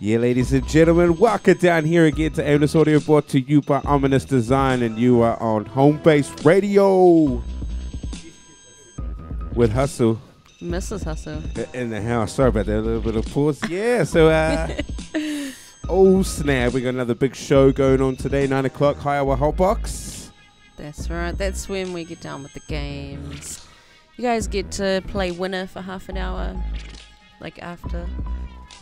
Yeah, ladies and gentlemen, welcome down here again to Aimless Audio, brought to you by Ominous Design, and you are on Home Base Radio with Hustle. Mrs. Hustle. In the house. Sorry about that, a little bit of pause. Yeah, so, oh snap, we got another big show going on today, 9 o'clock, High Hour Hotbox. That's right, that's when we get down with the games. You guys get to play winner for half an hour, like after.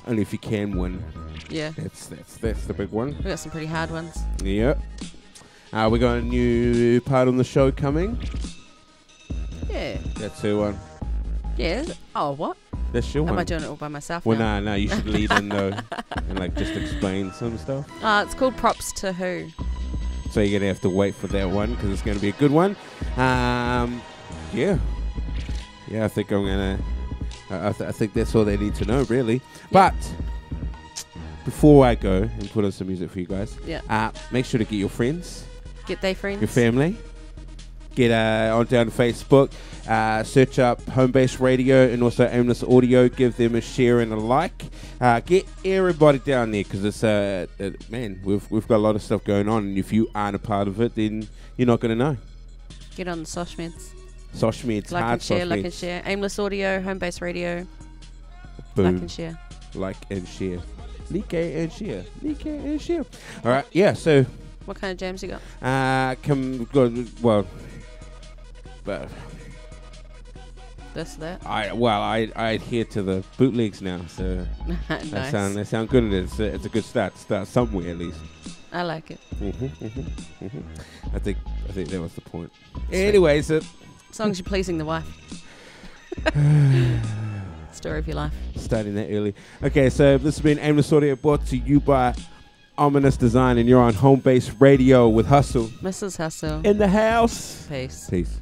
Only if you can win. Yeah. That's the big one. We got some pretty hard ones. Yep. We got a new part on the show coming. Yeah. That's her one. Yeah. Oh, what? That's your one. Am I doing it all by myself Well, now? no, you should lead in though and like just explain some stuff. It's called Props to Who. So you're gonna have to wait for that one because it's gonna be a good one. Yeah. I think I'm gonna. I think that's all they need to know, really. But before I go and put on some music for you guys, make sure to get your friends, get their friends, your family, get on down to Facebook, search up Home Base Radio and also Aimless Audio. Give them a share and a like. Get everybody down there because it's man, we've got a lot of stuff going on, and if you aren't a part of it, then you're not gonna know. Get on the Sosh Meds. Sosh Meds, like hard and share, Sosh like Meds. and share. Aimless Audio, Home Base Radio. Boom. Like and share. Like and share. Like and share. Like and share. All right, yeah. So, what kind of jams you got? But that. I adhere to the bootlegs now, so nice. they sound good. It's a good start. Start somewhere at least. I like it. I think that was the point. Anyway, so as long as you're pleasing the wife. Story of your life. Starting that early. Okay, so this has been Aimless Audio, brought to you by Ominous Design, and you're on Home Base Radio with Hustle. Mrs. Hustle. In the house. Peace. Peace.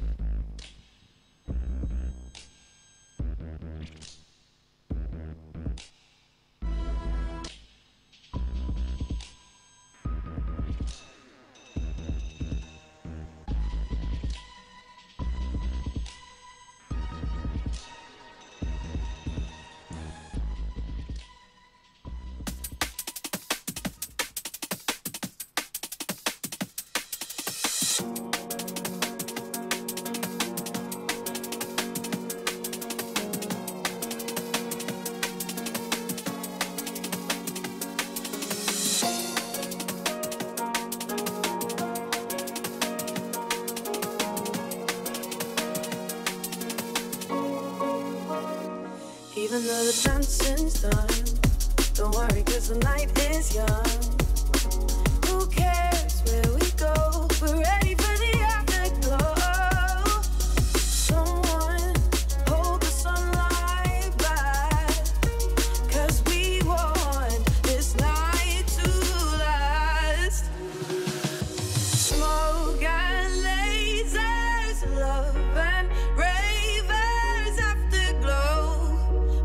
Even though the dancing's done, don't worry, cause the night is young. Who cares where we go? We're ready for the afterglow. Someone hold the sunlight back, cause we want this night to last. Smoke and lasers, love and ravers, afterglow.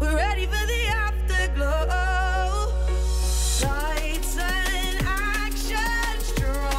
We're ready for the afterglow. Lights and action strong.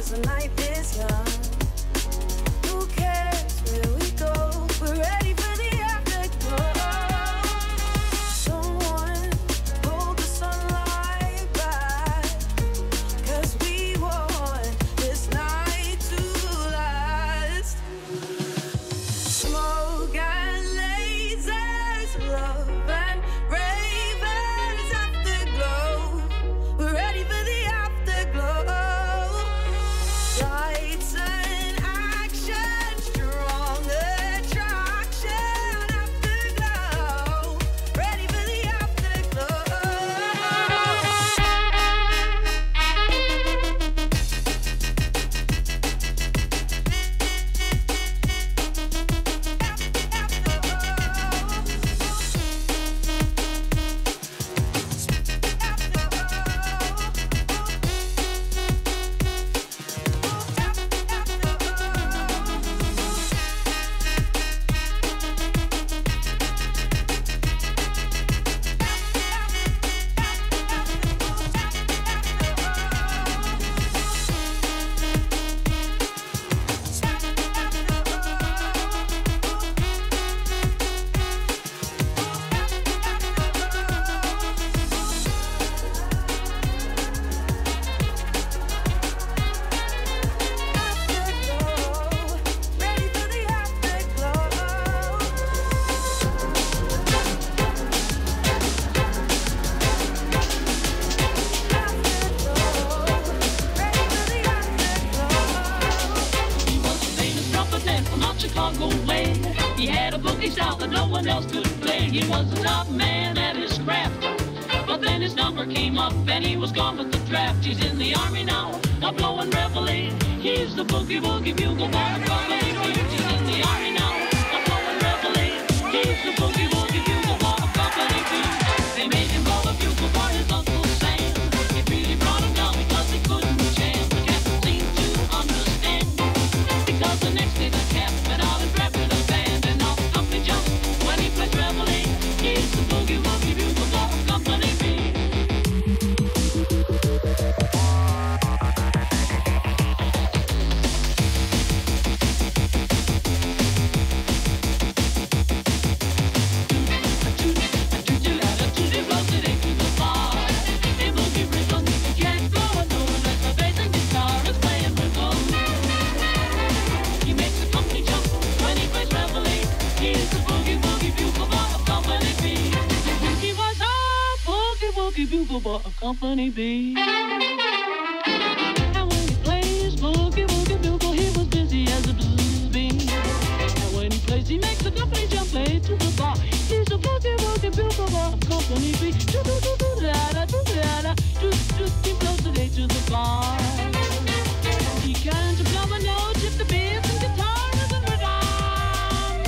cause the night is young. Who cares where we go? We're ready for the afterglow. Someone hold the sunlight back, cause we want this night to last. Smoke and lasers, love and ravers, afterglow. We're ready for the afterglow. Lights and action, strong attraction, afterglow. Ready for the afterglow. Ready for the afterglow. He was a famous trumpet from out Chicago way. He had a boogie style that no one else could play. He was a top man at his craft. But then his number came up and he was gone with the draft. He's in the army now, blowing reveille. He's the boogie woogie bugle boy company. He's in the army now, blowing reveille. He's the boogie woogie bugle boy company. They made him blow a bugle for his Uncle Sam. It really brought him down because he couldn't chant. The captain seemed to understand, because the next day the cap went out and drafted a band, and all the company jumped when he plays reveille. He's the boogie woogie bugle boy company. Bugle boy of Company B. And when he plays boogie woogie bugle, he was busy as a blues bee. And when he plays, he makes the company jump play to the bar. He's a boogie woogie bugle boy of Company B. Do do do do da da do da da do do. He blows the day to the bar. He can't plumb a note if the bass and guitar isn't rhyme.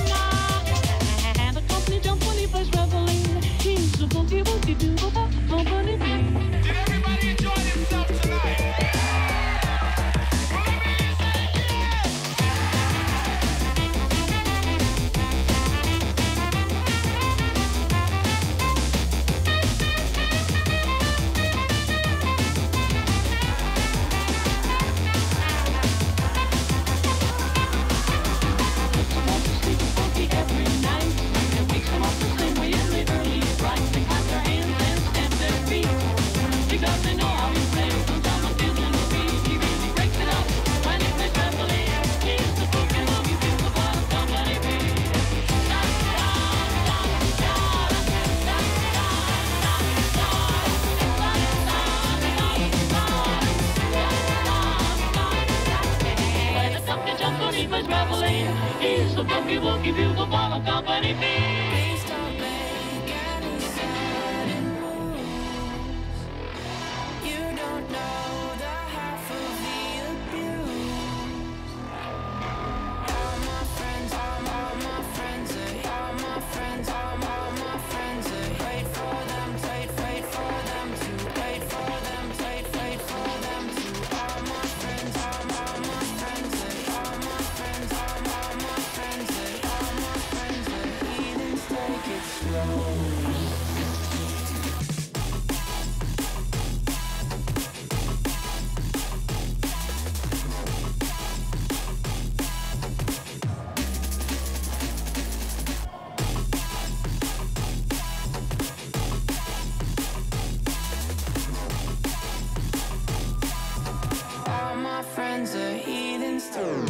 And the company jump when he plays reveille. He's a boogie woogie bugle boy of Company B. Did everybody enjoy themselves tonight? Well, let me hear you say every night, and wakes them up the same way in the early bright. They clap their hands and stamp their feet, because they know how he plays. Sometimes I'm feeling the beat. He really breaks it up when he plays reveille. He's the boogie woogie bugle boy of Company B. Da da da da da when the company jumps when he plays reveille. He's the boogie woogie bugle boy of Company B. Please don't make any sudden moves. You don't know the half of the abuse. All my friends, all my friends, all my friends, all my friends. Wait for them to wait for them to wait for them to wait for them to. All my friends, all my friends, all my friends, all my friends, all my friends. Heathens. friends are heathens too.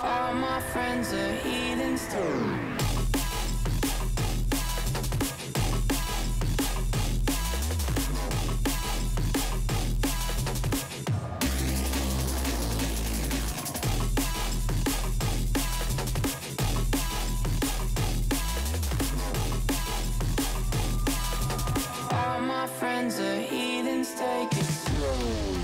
All my friends are heathens too. All my friends are heathens, take it slow.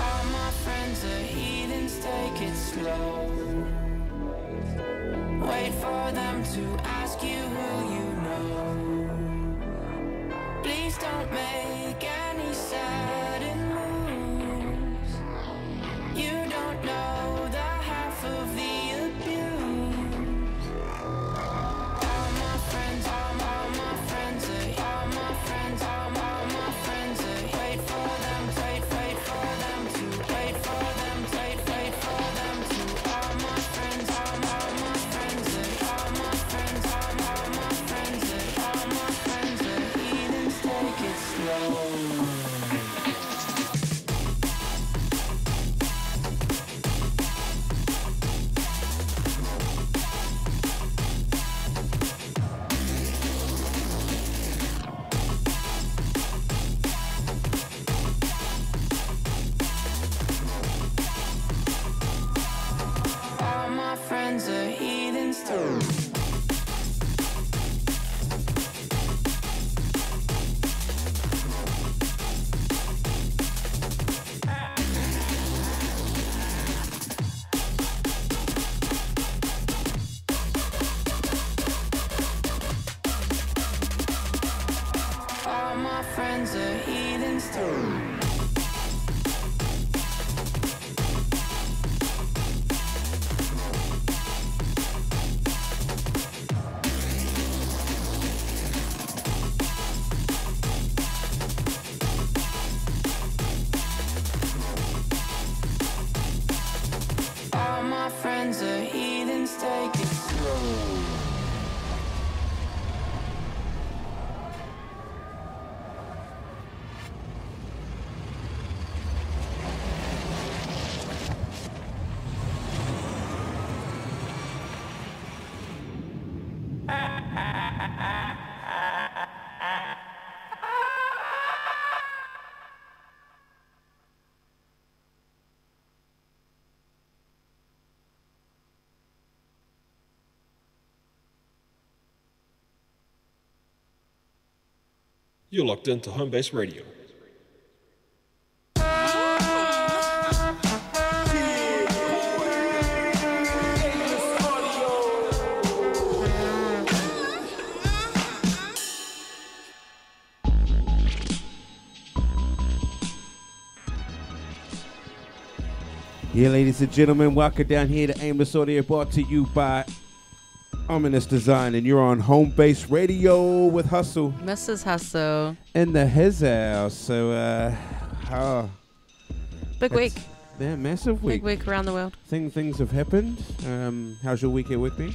All my friends are heathens, take it slow. Wait for them to ask you who you know. Please don't make any sudden moves. You don't know the half of the abuse. All my friends, all my friends are, all my friends, all my friends are. Wait for them, wait for them to, wait for them, wait for them to. All my friends, all my friends are, all my friends, all my friends are, all my friends are heathens, take it slow. All my friends are heathens too. All my friends are heathens too. All my friends are heathens, take it slow. You're locked into Home Base Radio. Yeah, ladies and gentlemen, welcome down here to Aimless Audio, brought to you by Ominous Design, and you're on Home Base Radio with Hustle Mrs. Hustle. in the his house. So, Big week. Yeah, massive week. Big week around the world. Things have happened. How's your week at work been?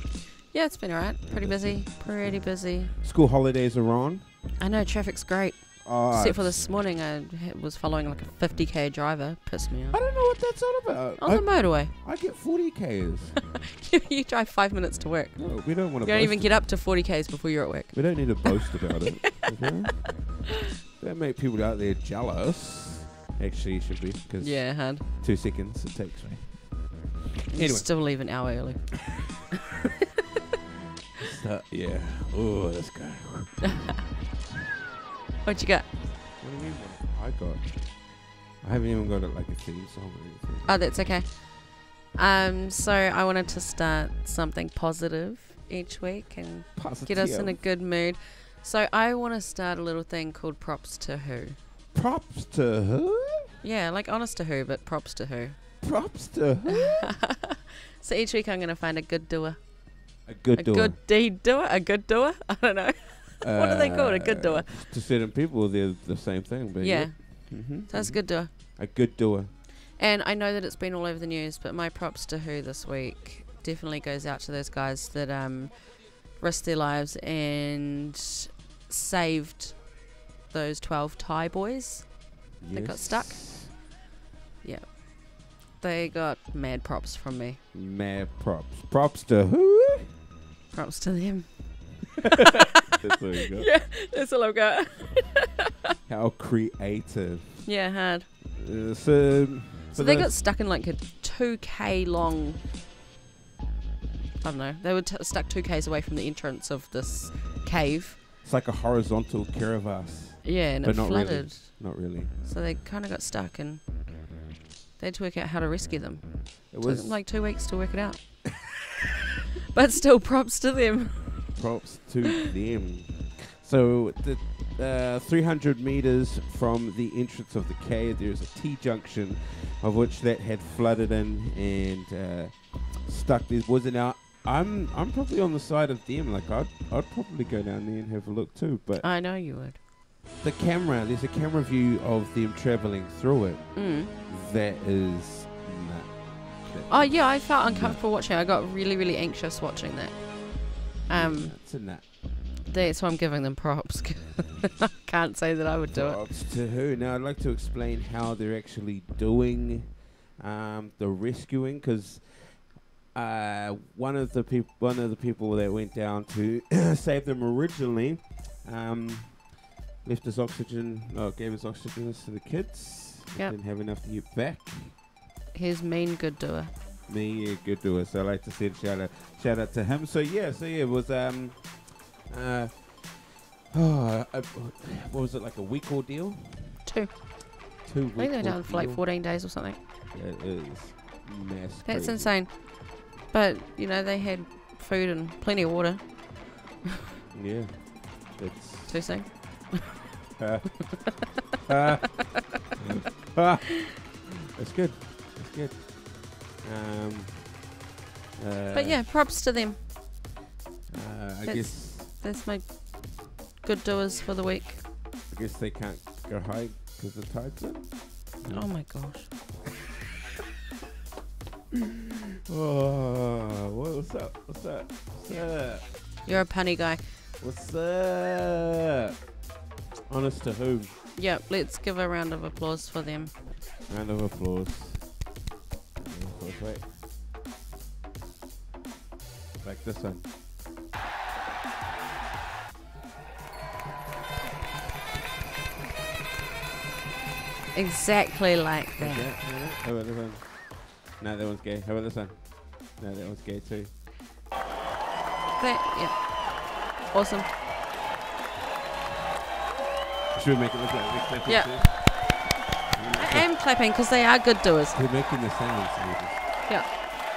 Yeah, it's been alright. Pretty busy. Pretty busy. School holidays are on. I know, traffic's great. Oh, Except for this morning, I was following like a 50k driver. Pissed me I off. don't know what that's all about. On the motorway. I get 40Ks. You drive 5 minutes to work. No, we don't want You to don't even get up to 40k's before you're at work. We don't need to boast about it. Okay? Don't make people out there jealous. Actually, you should be, because Yeah, hard. 2 seconds it takes me. You Anyway. still leave an hour early. Yeah. Oh, let's go. What you got? What do you mean what I got? I haven't even got it like a theme song or anything. Oh, that's okay. So I wanted to start something positive. each week and Positive. get us in a good mood. So I want to start a little thing called Props to Who. Props to who? Yeah, like Honest to Who, but Props to Who. Props to who? So each week I'm going to find a good doer. A good doer. Good deed doer? A good doer? I don't know. What are they called? A good doer? To certain people, they're the same thing. But Yeah. Mm-hmm, So it's a good doer. A good doer. And I know that it's been all over the news, but my props to Who this week definitely goes out to those guys that risked their lives and saved those 12 Thai boys that got stuck. Yeah. They got mad props from me. Mad props. Props to who? Props to them. That's all you got. Yeah, that's all I've got. How creative. Yeah, hard. So they got stuck in like a 2K long... I don't know. They were stuck 2Ks away from the entrance of this cave. It's like a horizontal crevasse. Yeah, and But it not flooded. really. Not really. So they kind of got stuck and they had to work out how to rescue them. It Took was them like 2 weeks to work it out. But still, props to them. props to them. So the 300 meters from the entrance of the cave, there's a T-junction of which that had flooded in and stuck these boys. And now I'm probably on the side of them. Like I'd probably go down there and have a look too. But I know you would. there's a camera view of them traveling through it. That is nuts. Oh yeah, I felt uncomfortable watching. I got really, really anxious watching that. It's a nut. That's why I'm giving them props. I can't say that I would do it. Props to who? Now I'd like to explain how they're actually doing the rescuing, because one of the people that went down to save them originally left his oxygen, gave his oxygen to the kids. Yep. Didn't have enough to get back. Here's mean good doer. Me, yeah, good doer. So I like to send shout out to him. So it was what was it, like a week ordeal? 2. 2 weeks. I think they're down for like 14 days or something. It is mass. That's crazy. insane. But, you know, they had food and plenty of water. Yeah. It's Too soon. That's good. That's good. But yeah, props to them. I guess That's my good doers for the week. they can't go high because the tide's in. Oh my gosh. Oh, what's up? What's up? What's up? You're a punny guy. What's up? Honest to whom? Yep, let's give a round of applause for them. Round of applause. Wait. Like this one. Exactly like that. Okay, how about this one? No, that one's gay. How about this one? No, that one's gay too. Yeah. Awesome. Should we make it look like we're clapping Yeah. too? I am clapping because they are good doers. We're making the sounds. Yeah.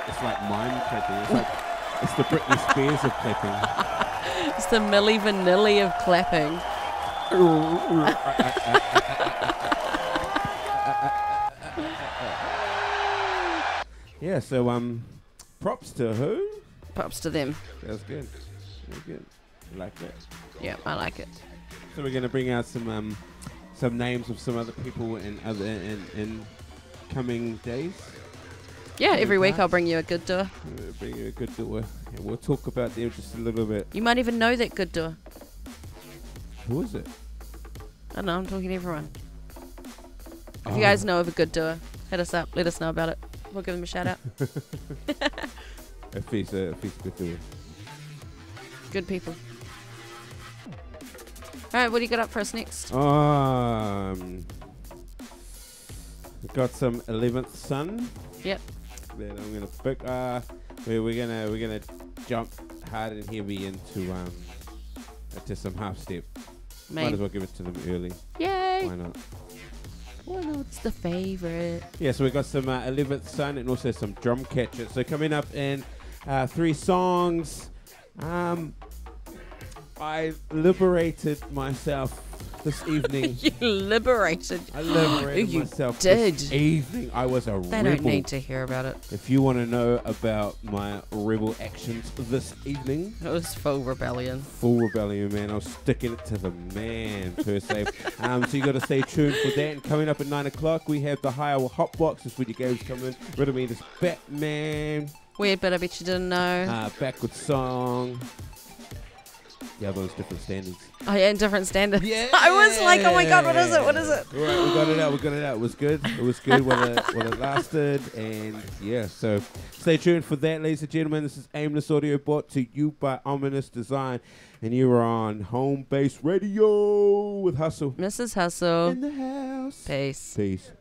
It's like mime clapping. It's the Britney Spears of clapping. It's the Milli Vanilli of clapping. Yeah, so props to who? Props to them. That's good. That's good. I like that. Yeah, I like it. So we're gonna bring out some names of some other people in coming days. Yeah, every week I'll bring you a good doer. We'll bring you a good doer, and we'll talk about them just a little bit. You might even know that good doer. Who is it? I don't know, I'm talking to everyone. If you guys know of a good doer, hit us up, let us know about it. We'll give them a shout out. If he's a good doer. Good people. Alright, what do you got up for us next? We've got some 11th Sun. Yep. That I'm gonna pick. We're gonna jump hard and heavy into some half step. Might as well give it to them early. Yay! Why not? Why not? It's the favourite. Yeah, so we got some 11th Sun and also some drum catchers. So coming up in 3 songs, I liberated myself this evening. You liberated. I liberated You myself did. this evening. I was a They rebel. don't need to hear about it. If you want to know about my rebel actions this evening, It was full rebellion. full rebellion, man. I was sticking it to the man, per se. So you got to stay tuned for that. And coming up at 9 o'clock, we have the Higher Hotbox. This video games coming. Rid of me, this Batman. Weird, but I bet you didn't know. Backward song. The other one's different standards. Oh yeah, in different standards. Yeah. I was like, oh my god, what is it? What is it? All right, we got it out. We got it out. It was good. It was good while it lasted. And yeah, so stay tuned for that, ladies and gentlemen. This is Aimless Audio, brought to you by Ominous Design. And you are on Home Base Radio with Hustle. Mrs. Hustle. In the house. Peace. Peace.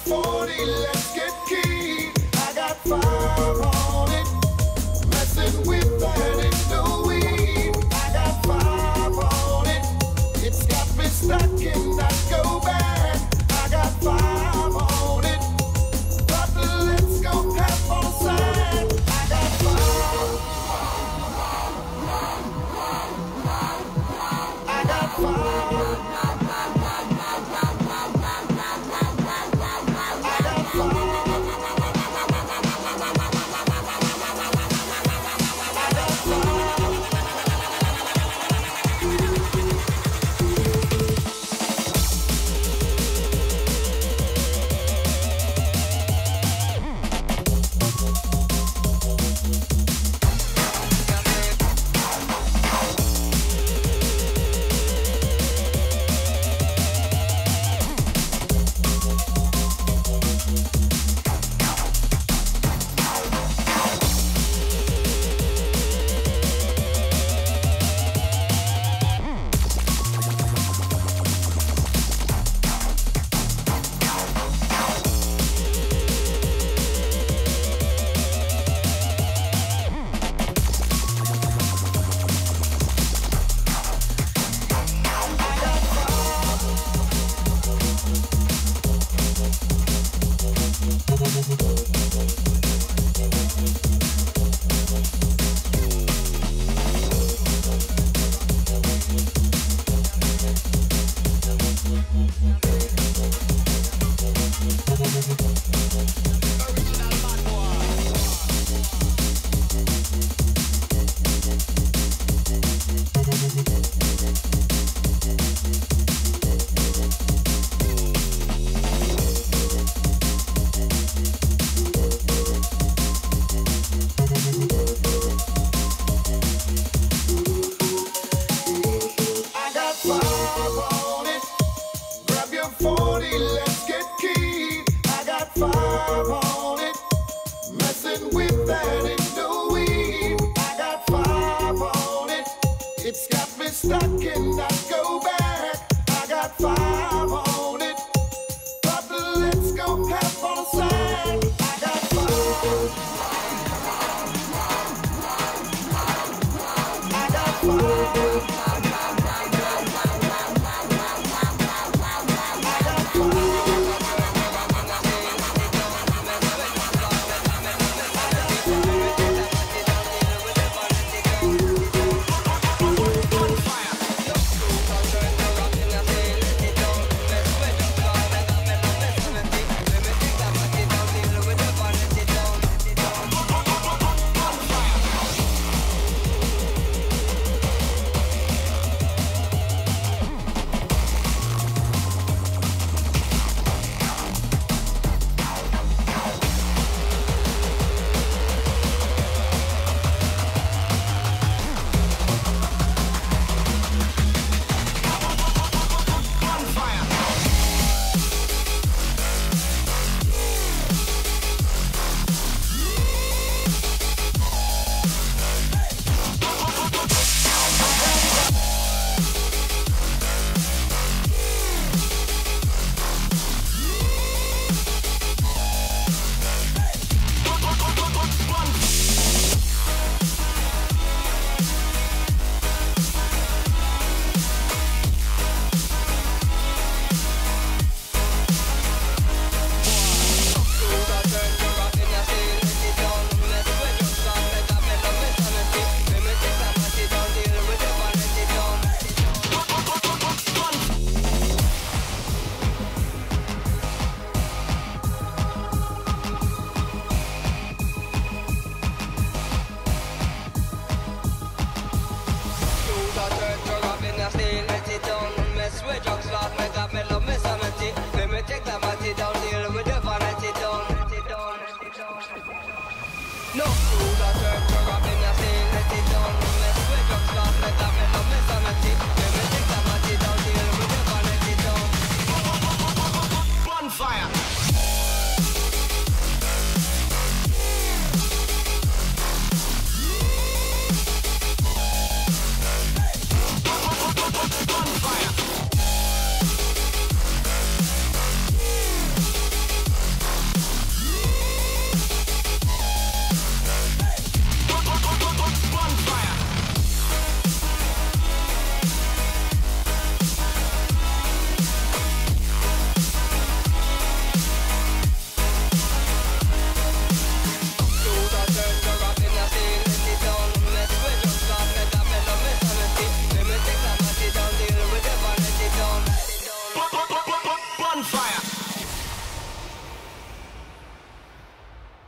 40, let's get keen. I got 5 on it. Messing with that ain't no weed. I got 5 on it. It's got me stuck and not go back. I got 5 on it. But let's go half on the side. I got 5. I got 5. Stuck and not go back. I got 5 on it. But let's go half on the side. I got 5. I got 5. I got 5.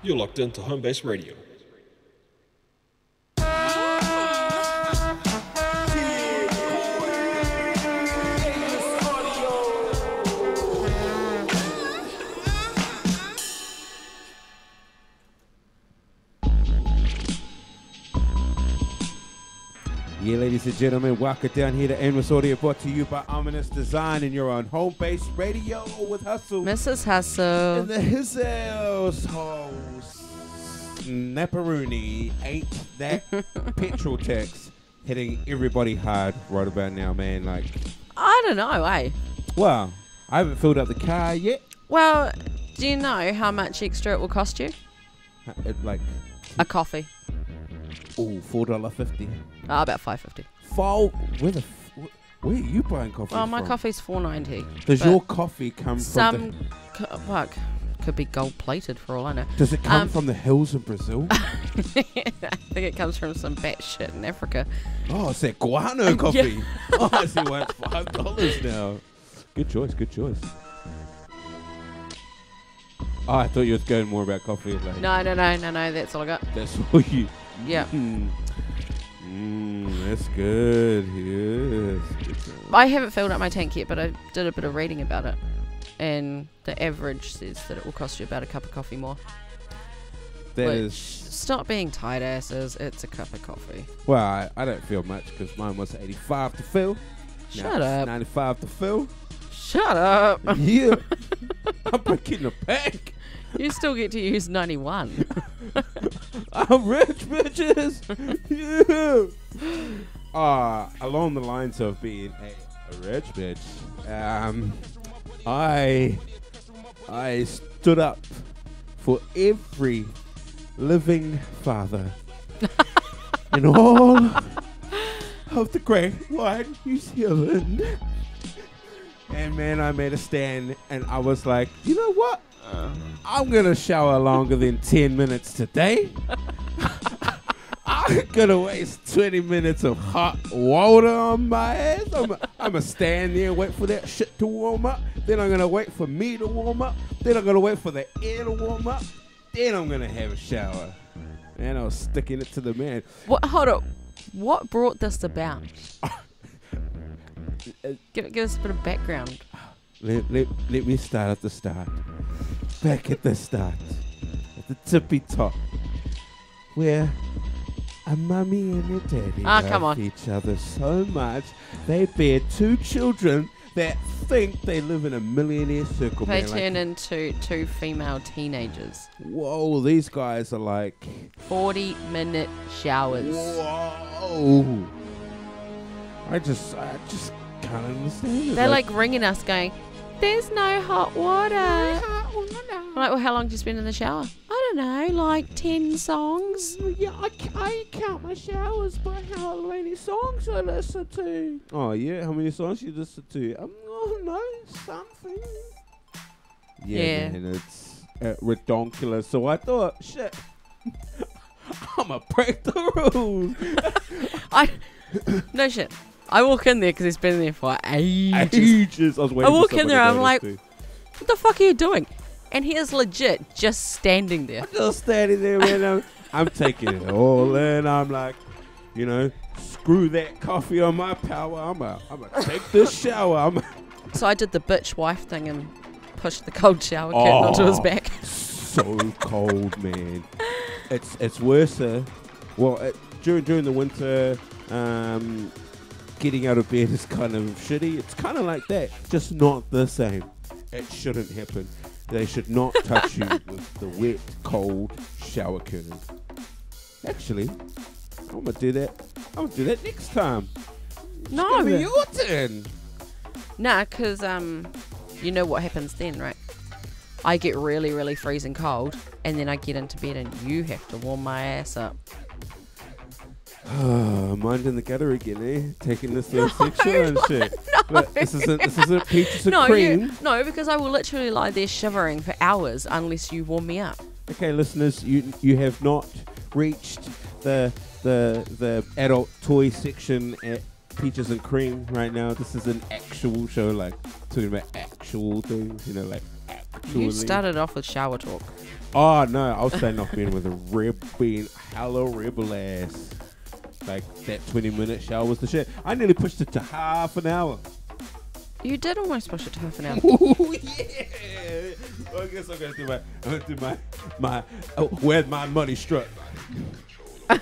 You're locked into Home Base Radio. Yeah, ladies and gentlemen, welcome down here to Aimless Audio, brought to you by Ominous Design, and you're on Home Base Radio with Hustle. Mrs. Hustle. And the Hizzles host, Snapperoonie, ain't that petrol tax hitting everybody hard right about now, man? Like, I don't know, eh? well, I haven't filled up the car yet. Well, do you know how much extra it will cost you? Like, A coffee. ooh, $4.50. About $5.50. Where are you buying coffee Well, from? my coffee's $4.90. Does but your coffee come from some could be gold plated for all I know. Does it come from the hills of Brazil? I think it comes from some batshit in Africa. Oh, it's that guano coffee. Oh, I see why it's $5 now. Good choice, good choice. Oh, I thought you was going more about coffee. Like, No, that's all I got. that's all you. Yeah. That's good. Yes. I haven't filled up my tank yet, but I did a bit of reading about it. And the average says that it will cost you about a cup of coffee more. That Which, is. stop being tight asses. It's a cup of coffee. Well, I don't feel much because mine was 85 to fill. Now Shut it's up. 95 to fill. Shut up. Yeah. I'm breaking the bank. You still get to use 91. I'm rich, bitches. Yeah. Along the lines of being a rich bitch, I stood up for every living father in all of the great wide New Zealand. And man, I made a stand, and I was like, you know what? I'm gonna shower longer than 10 minutes today. I'm gonna waste 20 minutes of hot water on my ass. I'm gonna stand there and wait for that shit to warm up. Then I'm gonna wait for me to warm up. Then I'm gonna wait for the air to warm up. Then I'm gonna have a shower. And I was sticking it to the man. Hold up. What brought this about? Give us a bit of background. Let me start at the start. Back at the start. At the tippy top. Where a mummy and a daddy come love on. each other so much, they bear two children that think they live in a millionaire circle. They Man, turn like, into two female teenagers. whoa, these guys are like, 40-minute showers. whoa. I just can't understand it. They're like ringing us going, there's no hot water. I'm like, well, how long do you spend in the shower? I don't know, like 10 songs. Yeah, I count my showers by how many songs I listen to. Oh, yeah? How many songs you listen to? Oh, no, something. Yeah. Man, it's redonkulous. So I thought, shit, I'm going to break the rules. No shit. I walk in there because he's been there for ages. I was waiting I walk for in there, I'm somebody like, to notice what the fuck are you doing? And he is legit just standing there. too. Just standing there, man. I'm taking it all in. I'm like, you know, screw that coffee on my power. I'm gonna take this shower. So I did the bitch wife thing and pushed the cold shower curtain onto his back. So cold, man. It's worse. During the winter, getting out of bed is kind of shitty. It's kind of like that, just not the same. It shouldn't happen. They should not touch you with the wet, cold shower curtain. Actually, I'm gonna do that. I'm gonna do that next time. No. It's gonna be your turn. Nah, because you know what happens then, right? I get really, really freezing cold, and then I get into bed and you have to warm my ass up. Mind in the gutter again, eh? Taking this little sexual and shit. But this isn't peaches and No, cream. no, because I will literally lie there shivering for hours unless you warm me up. Okay, listeners, you have not reached the adult toy section at Peaches and Cream right now. This is an actual show, like talking about actual things, you know, like You started off with shower talk. Oh no, I was starting off being with a ripping hello rebel ass. Like that 20-minute shower was the shit. I nearly pushed it to half an hour. You did almost push it to half an hour. Ooh, yeah. I guess I'm gonna do my where's my money struck. I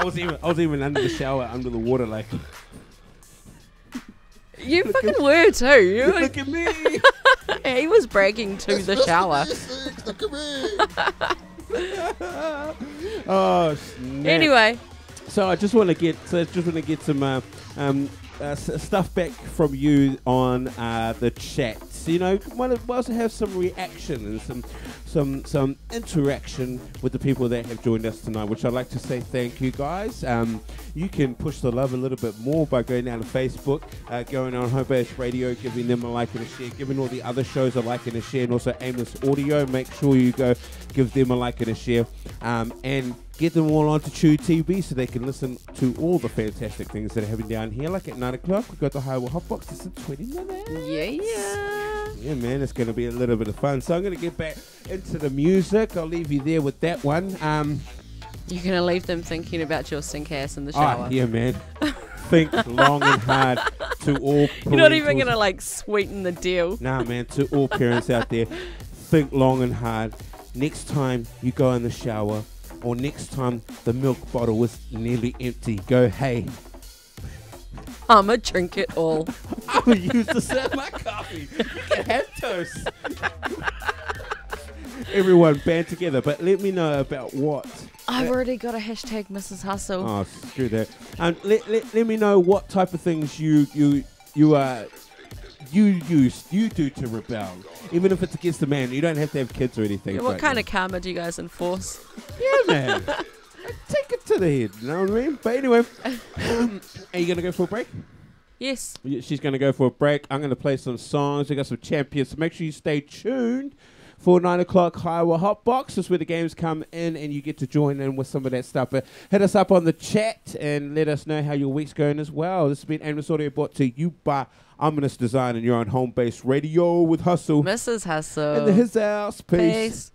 was even under the shower, under the water, like. You fucking were too. You were, Look at me. he was bragging to the shower. Look at me. Oh, snap. Anyway, So I just want to get some stuff back from you on the chat. You know, want to also have some reaction and some interaction with the people that have joined us tonight, which I'd like to say thank you guys. You can push the love a little bit more by going down to Facebook, going on Homebase Radio, giving them a like and a share, giving all the other shows a like and a share, and also Aimless Audio. Make sure you go give them a like and a share, and get them all onto Tube TV so they can listen to all the fantastic things that are happening down here. Like at 9 o'clock, we've got the Highway Hotbox. It's in 20 minutes. Yeah, man, it's going to be a little bit of fun. So I'm going to get back into the music. I'll leave you there with that one. you're going to leave them thinking about your stink ass in the shower. Yeah, man. Think long and hard to all parentals. You're not even going to like sweeten the deal. Nah, man, to all parents out there, think long and hard. Next time you go in the shower, or next time the milk bottle is nearly empty, go, hey, I'ma drink it all. I'm going to use to serve my coffee. You can have toast. Everyone band together, but let me know about what. I've already got a hashtag Mrs. Hustle. Oh, screw that. Let me know what type of things you do to rebel, even if it's against the man. You don't have to have kids or anything. Yeah, what kind of karma do you guys enforce? Yeah, man. Take it to the head. You know what I mean? But anyway, are you gonna go for a break? Yes. She's gonna go for a break. I'm gonna play some songs. We got some champions. So make sure you stay tuned for 9 o'clock Highway Hotbox. That's where the games come in and you get to join in with some of that stuff. But hit us up on the chat and let us know how your week's going as well. This has been Aimless Audio brought to you by Ominous Design, and you're on Homebase Radio with Hustle. Mrs. Hustle. In the his house. Peace. Peace.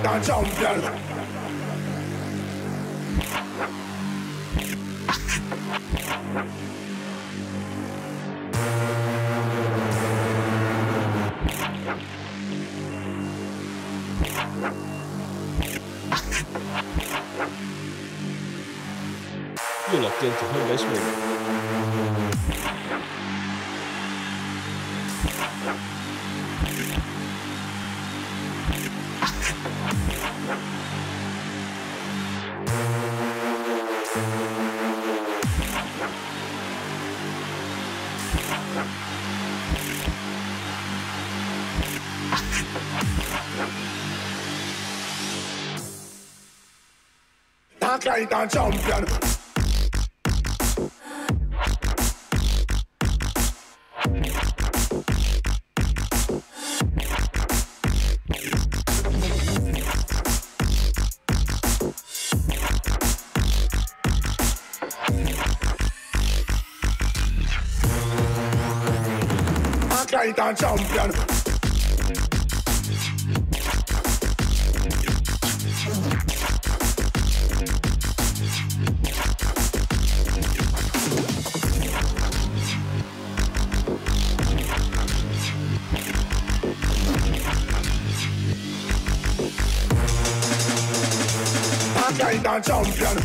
Kind of champion. You're locked into Homebase Radio. Kind of champion. Kind of champion. Kind of champion.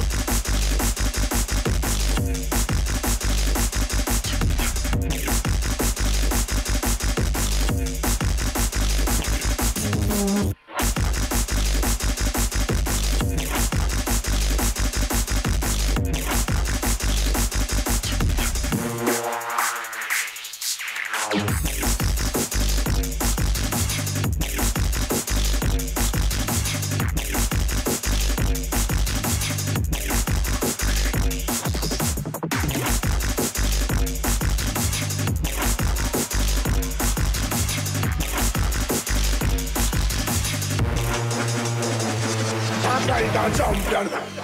kind of champion.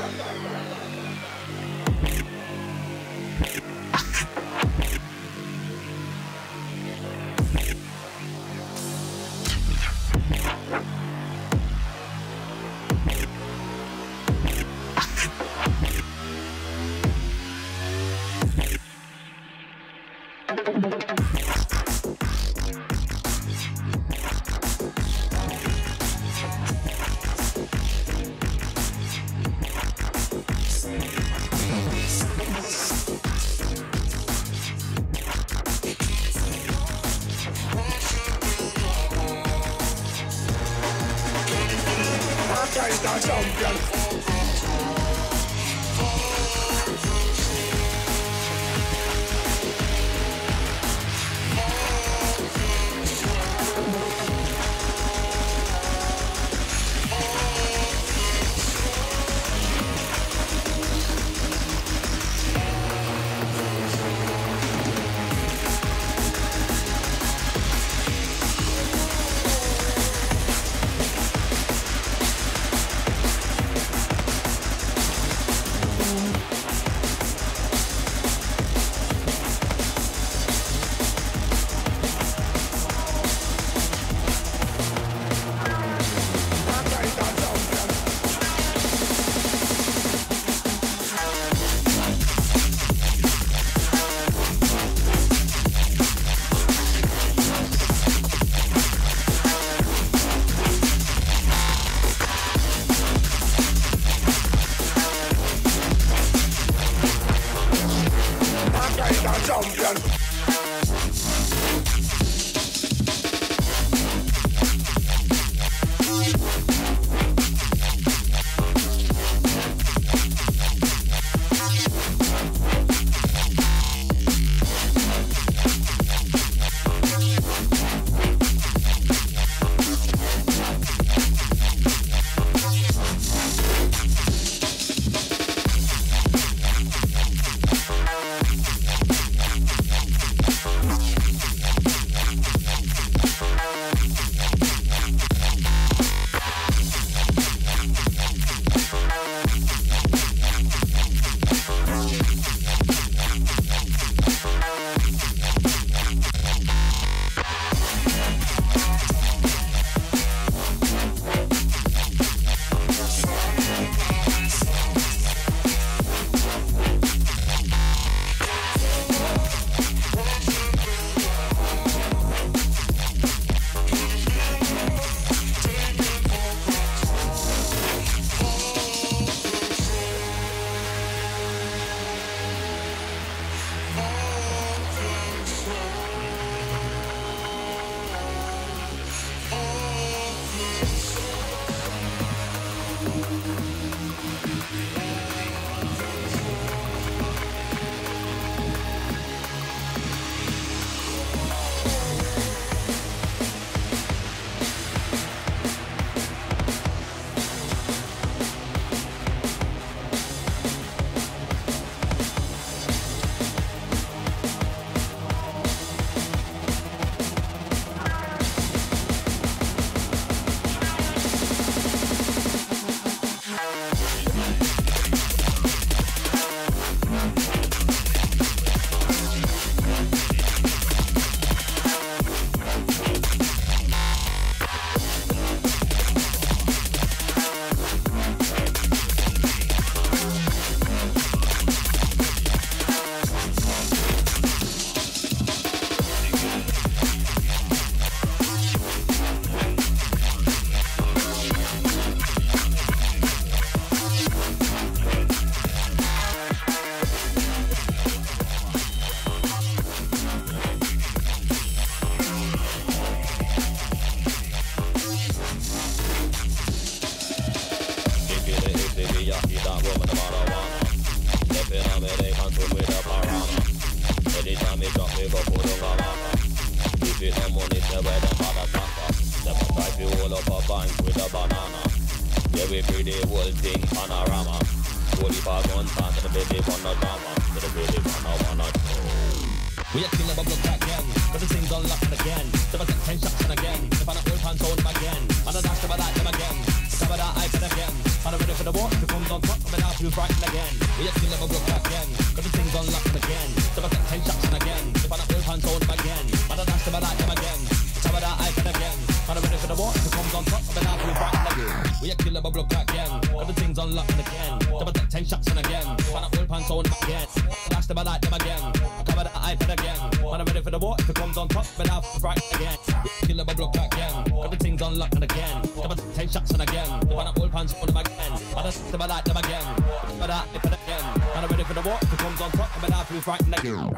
We a king of a blood back again, but the things unlocked again. Never take 10 shots and again. If I not old pants on them again, and I dash them I like them again. Cover that I again. I'm ready for the war. If it comes on top, I'm out to frighten again. We have to never broke again. Cause the thing's on lock again. So I got 10 shots in again. If I don't pull pants on them again. Man, I dash them, I like them again. Some of that I can again. I'm ready for the war. If it comes on top, I'm out to frighten again. We have to never broke again. Cause the thing's on lock again. So I got 10 shots in again. If I don't pull pants on them again. Dash them, I like them again. Cover that iPad again. Man, I'm ready for the war. If it comes on top, I'm out to frighten again. Kill them, I broke again. Cause the thing's on lock again. So I got 10 shots in again. If I don't pull pants on them again. Man, I dash them, I like them again. Cover that iPad again. Man, I'm ready for the war. If it comes on top, I'm out to frighten again.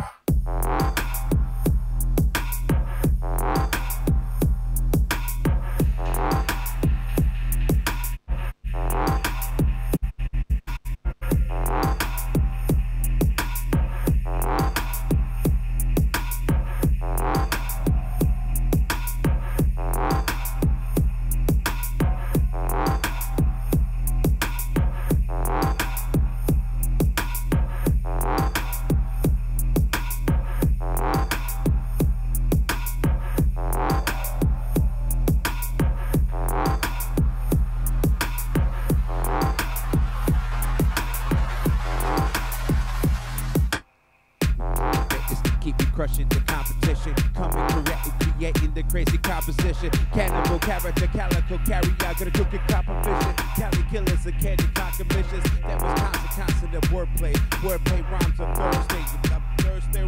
Crushing the competition, coming correct and creating the crazy composition. Cannibal character, calico carrier, gonna cook a composition. Cali killers and candy commissions. That was constant of wordplay. Wordplay rhymes on Thursday. I'm Thursday.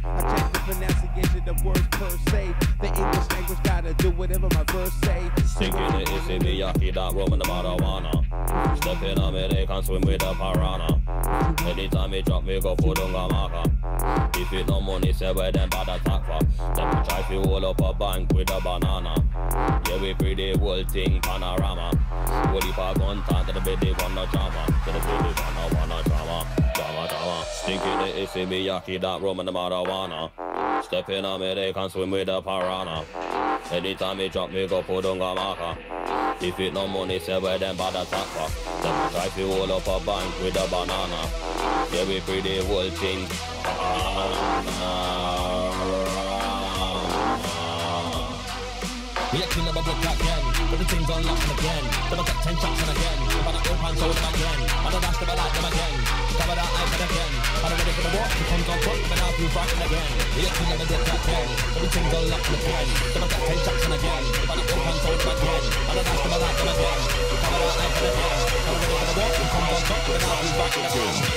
I changed the pronunciation of words per se. The English language gotta do whatever my verse say. Singing the Isibiyaki, that rum and the marijuana. Step in American, swim with the piranha. Anytime me drop, me go for Dungamaka. If it no money, say where them bad attack for. Them try to hold up a bank with a banana. Yeah, we pretty the whole thing panorama. Holy park on time to the baby wanna drama. To the baby wanna drama. Stinking the Isibiyaki, that rum and the marijuana. Step in American, swim with the piranha. Anytime me drop, me go for Dungamaka. If it no money, say where them bad attack for. Them try to hold up a bank with a banana. Yeah, we pretty the whole thing. We actually never broke again. But the thing's on lock again. Then I got 10 shots in again. If I don't pull pants on them again. Man, I dash them, I like them again. Cover that iPad again. Man, I'm ready for the war. If it comes on top, I'm out to frighten again. We actually never broke again. But the thing's on lock again. Then I got 10 shots in again. If I don't pull pants on them again. Man, I dash them, I like them again. Cover that iPad again. Man, I'm ready for the war. If it comes on top, I'm out to frighten again.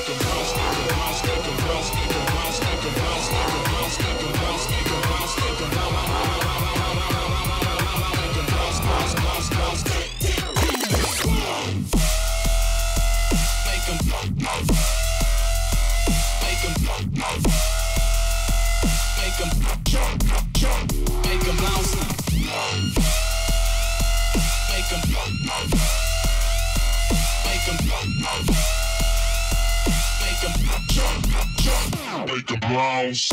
Make 'em bounce.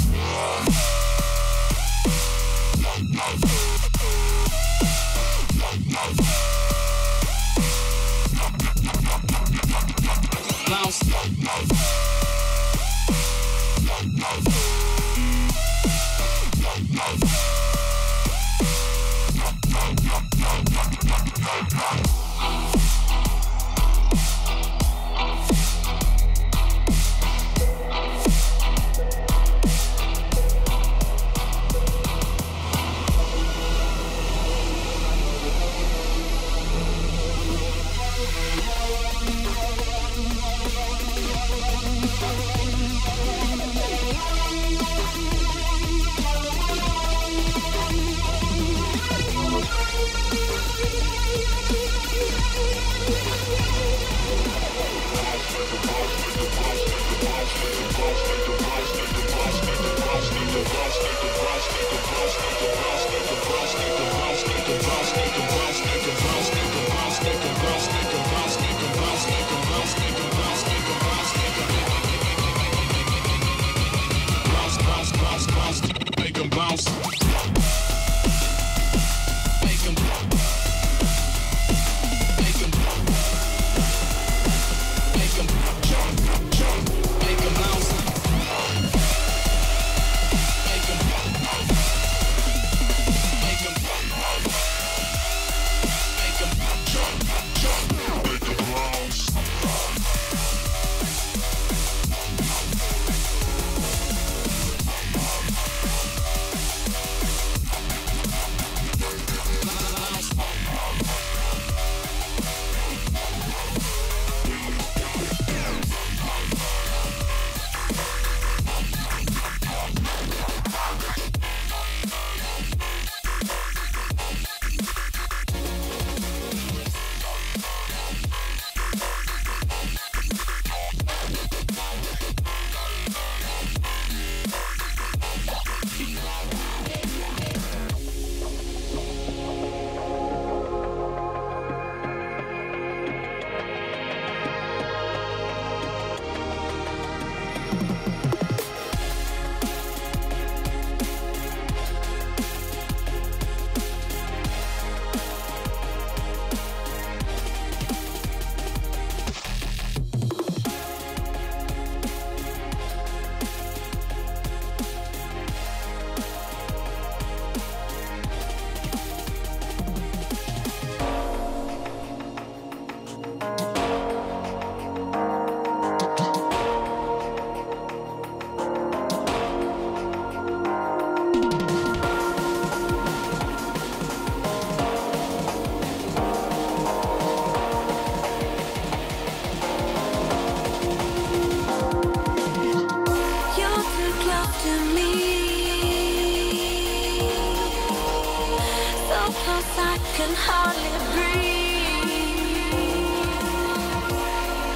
close I can hardly breathe.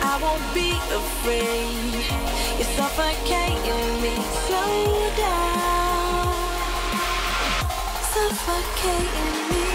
I won't be afraid. You're suffocating me. Slow down. Suffocating me.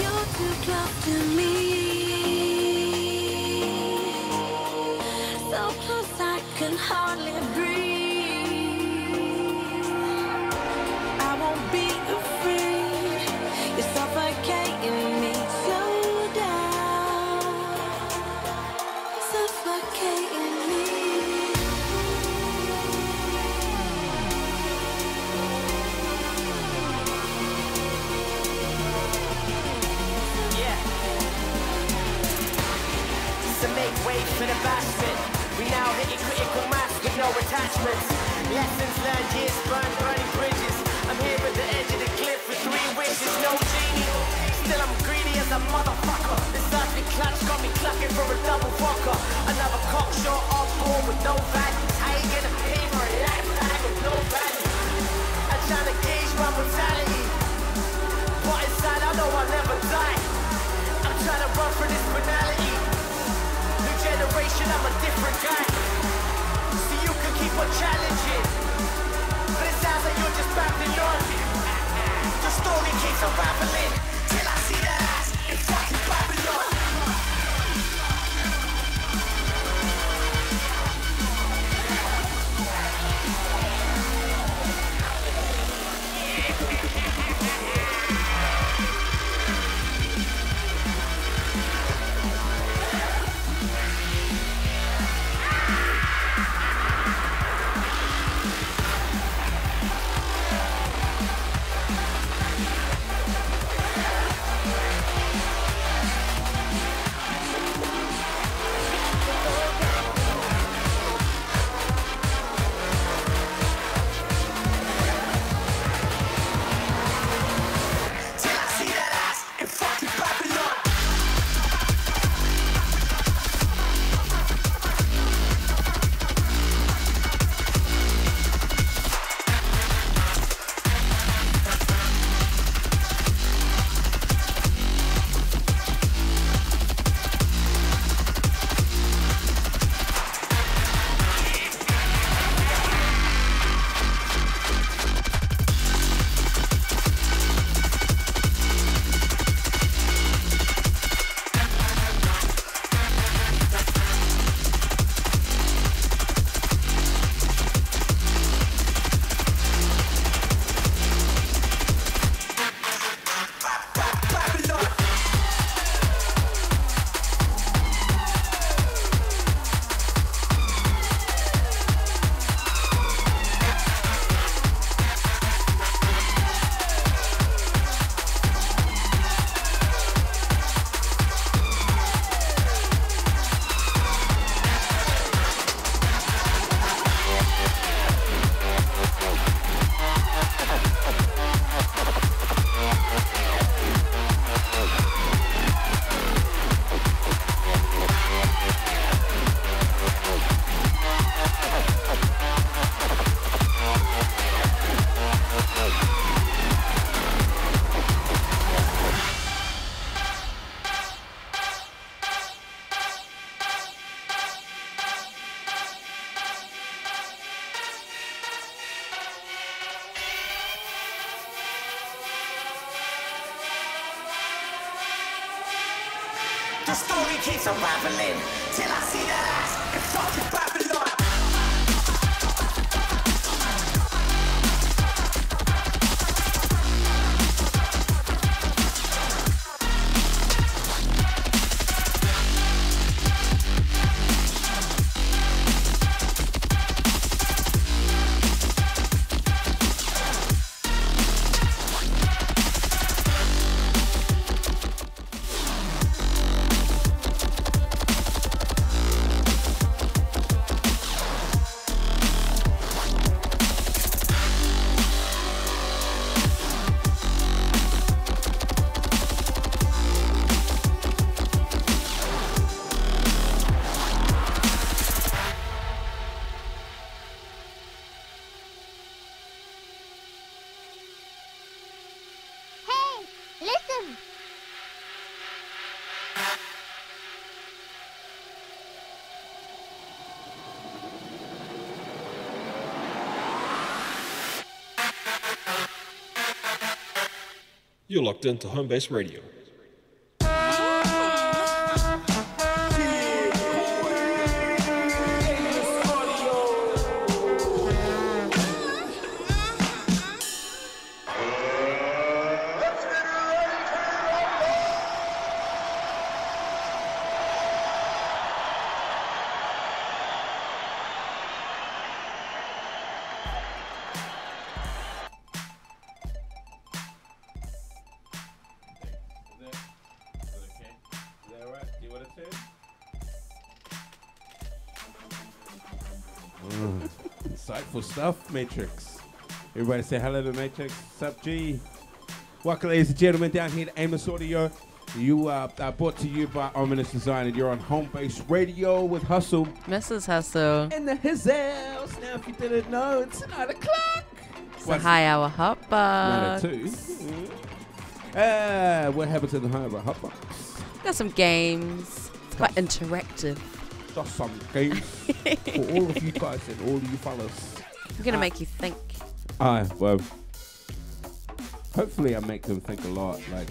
You're too close to me. So close I can hardly breathe. I won't be afraid. You're suffocating me. Slow down. Suffocating me. To make way for the bashment. We now hitting critical mass with no attachments. Lessons learned, years burned, burning bridges. I'm here at the edge of the cliff with 3 wishes, no genie. Still I'm greedy as a motherfucker. This earthly clutch got me clucking for a double fucker. Another cocksure off board with no values. How you gonna pay for a lifetime with no value? I'm trying to gauge my mortality, but inside I know I'll never die. I'm trying to run for this banality. New generation, I'm a different guy. So you can keep on challenging, but it sounds like you're just babbling on. The story keeps unraveling till I see that ass in fucking Babylon. The story keeps unraveling till I see that ass and fucking Babylon. You're locked into Home Base Radio. Insightful stuff, Matrix. Everybody say hello to Matrix. Sup, G? Welcome, ladies and gentlemen, down here at Aimless Audio. You are brought to you by Ominous Design, and you're on Home Base Radio with Hustle. Mrs. Hustle. In the his house. Now, if you didn't know, it's 9 o'clock. It's a high hour hot box. 9:02. What happened to the high hour hot box? Got some games. It's quite interactive. Just some games for all of you guys and all of you fellas. I'm going to make you think. Well, hopefully I make them think a lot. Like,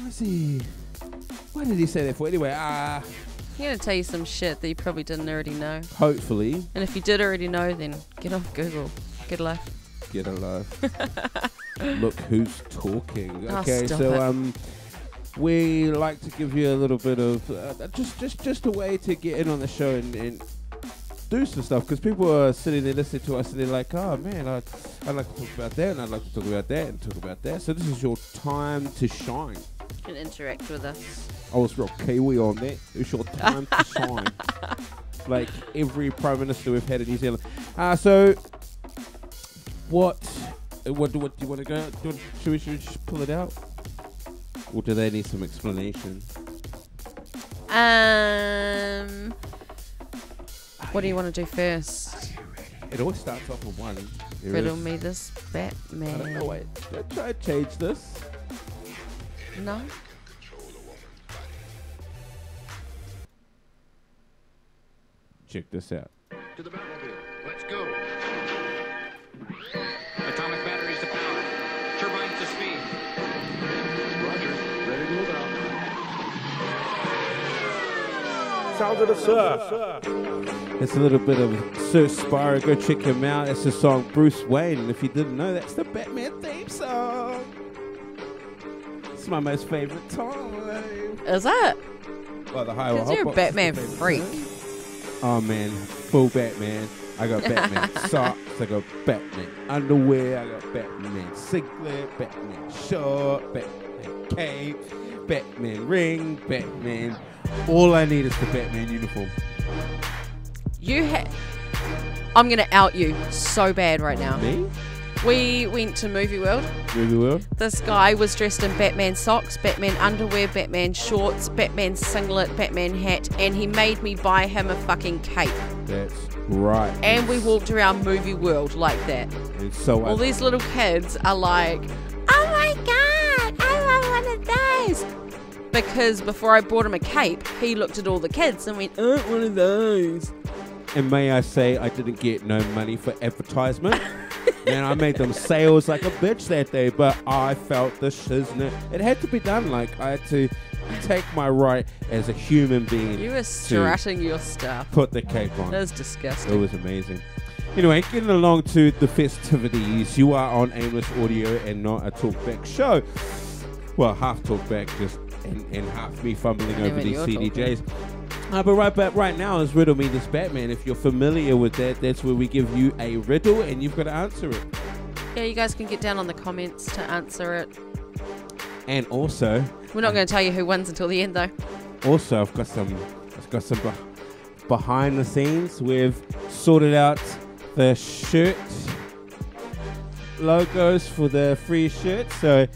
let's see. Why did he say that for? Anyway, I'm going to tell you some shit that you probably didn't already know. Hopefully. And if you did already know, then get off Google. Get a life. Get a life. Look who's talking. Oh, Okay, stop so it. we like to give you a little bit of just a way to get in on the show and do some stuff, because people are sitting there listening to us and they're like, oh man, I'd like to talk about that and I'd like to talk about that and talk about that. So this is your time to shine. You can interact with us. I was real Kiwi on that. It's your time to shine. Like every Prime Minister we've had in New Zealand. So what do you want to go? Should we just pull it out? Or do they need some explanation? What do you want to do first? It always starts off with one. Riddle me this, I don't know, Batman. wait. Don't try to change this. No? Check this out. To the Batmobile. Let's go. Atomic batteries to power. Turbines to speed. Roger. Ready to move out. Sounds of the surf. It's a little bit of Sir Spyro. Go check him out. It's the song Bruce Wayne. And if you didn't know, that's the Batman theme song. It's my most favorite time. Is that? Well, the high Because you're a Batman freak. Oh man, full Batman. I got Batman socks. I got Batman underwear. I got Batman singlet, Batman short, Batman cape, Batman ring, Batman. All I need is the Batman uniform. I'm going to out you so bad right now. Me? We went to Movie World. Movie World? This guy was dressed in Batman socks, Batman underwear, Batman shorts, Batman singlet, Batman hat, and he made me buy him a fucking cape. That's right. And we walked around Movie World like that. And so all these little kids are like, oh my god, I want one of those. Because before I bought him a cape, he looked at all the kids and went, I want one of those. And may I say, I didn't get no money for advertisement. Man, I made them sales like a bitch that day, but I felt the shiznit. It had to be done. Like, I had to take my right as a human being. You were to strutting your stuff. put the cape on. That was It disgusting. was amazing. Anyway, getting along to the festivities. You are on Aimless Audio and not a talkback show. Well, half talkback, just and half me fumbling over when these you're CDJs. But right now is Riddle Me This Batman. If you're familiar with that, that's where we give you a riddle and you've got to answer it. Yeah, you guys can get down on the comments to answer it. And also, We're not going to tell you who wins until the end, though. I've got some behind the scenes. We've sorted out the shirt logos for the free shirt. So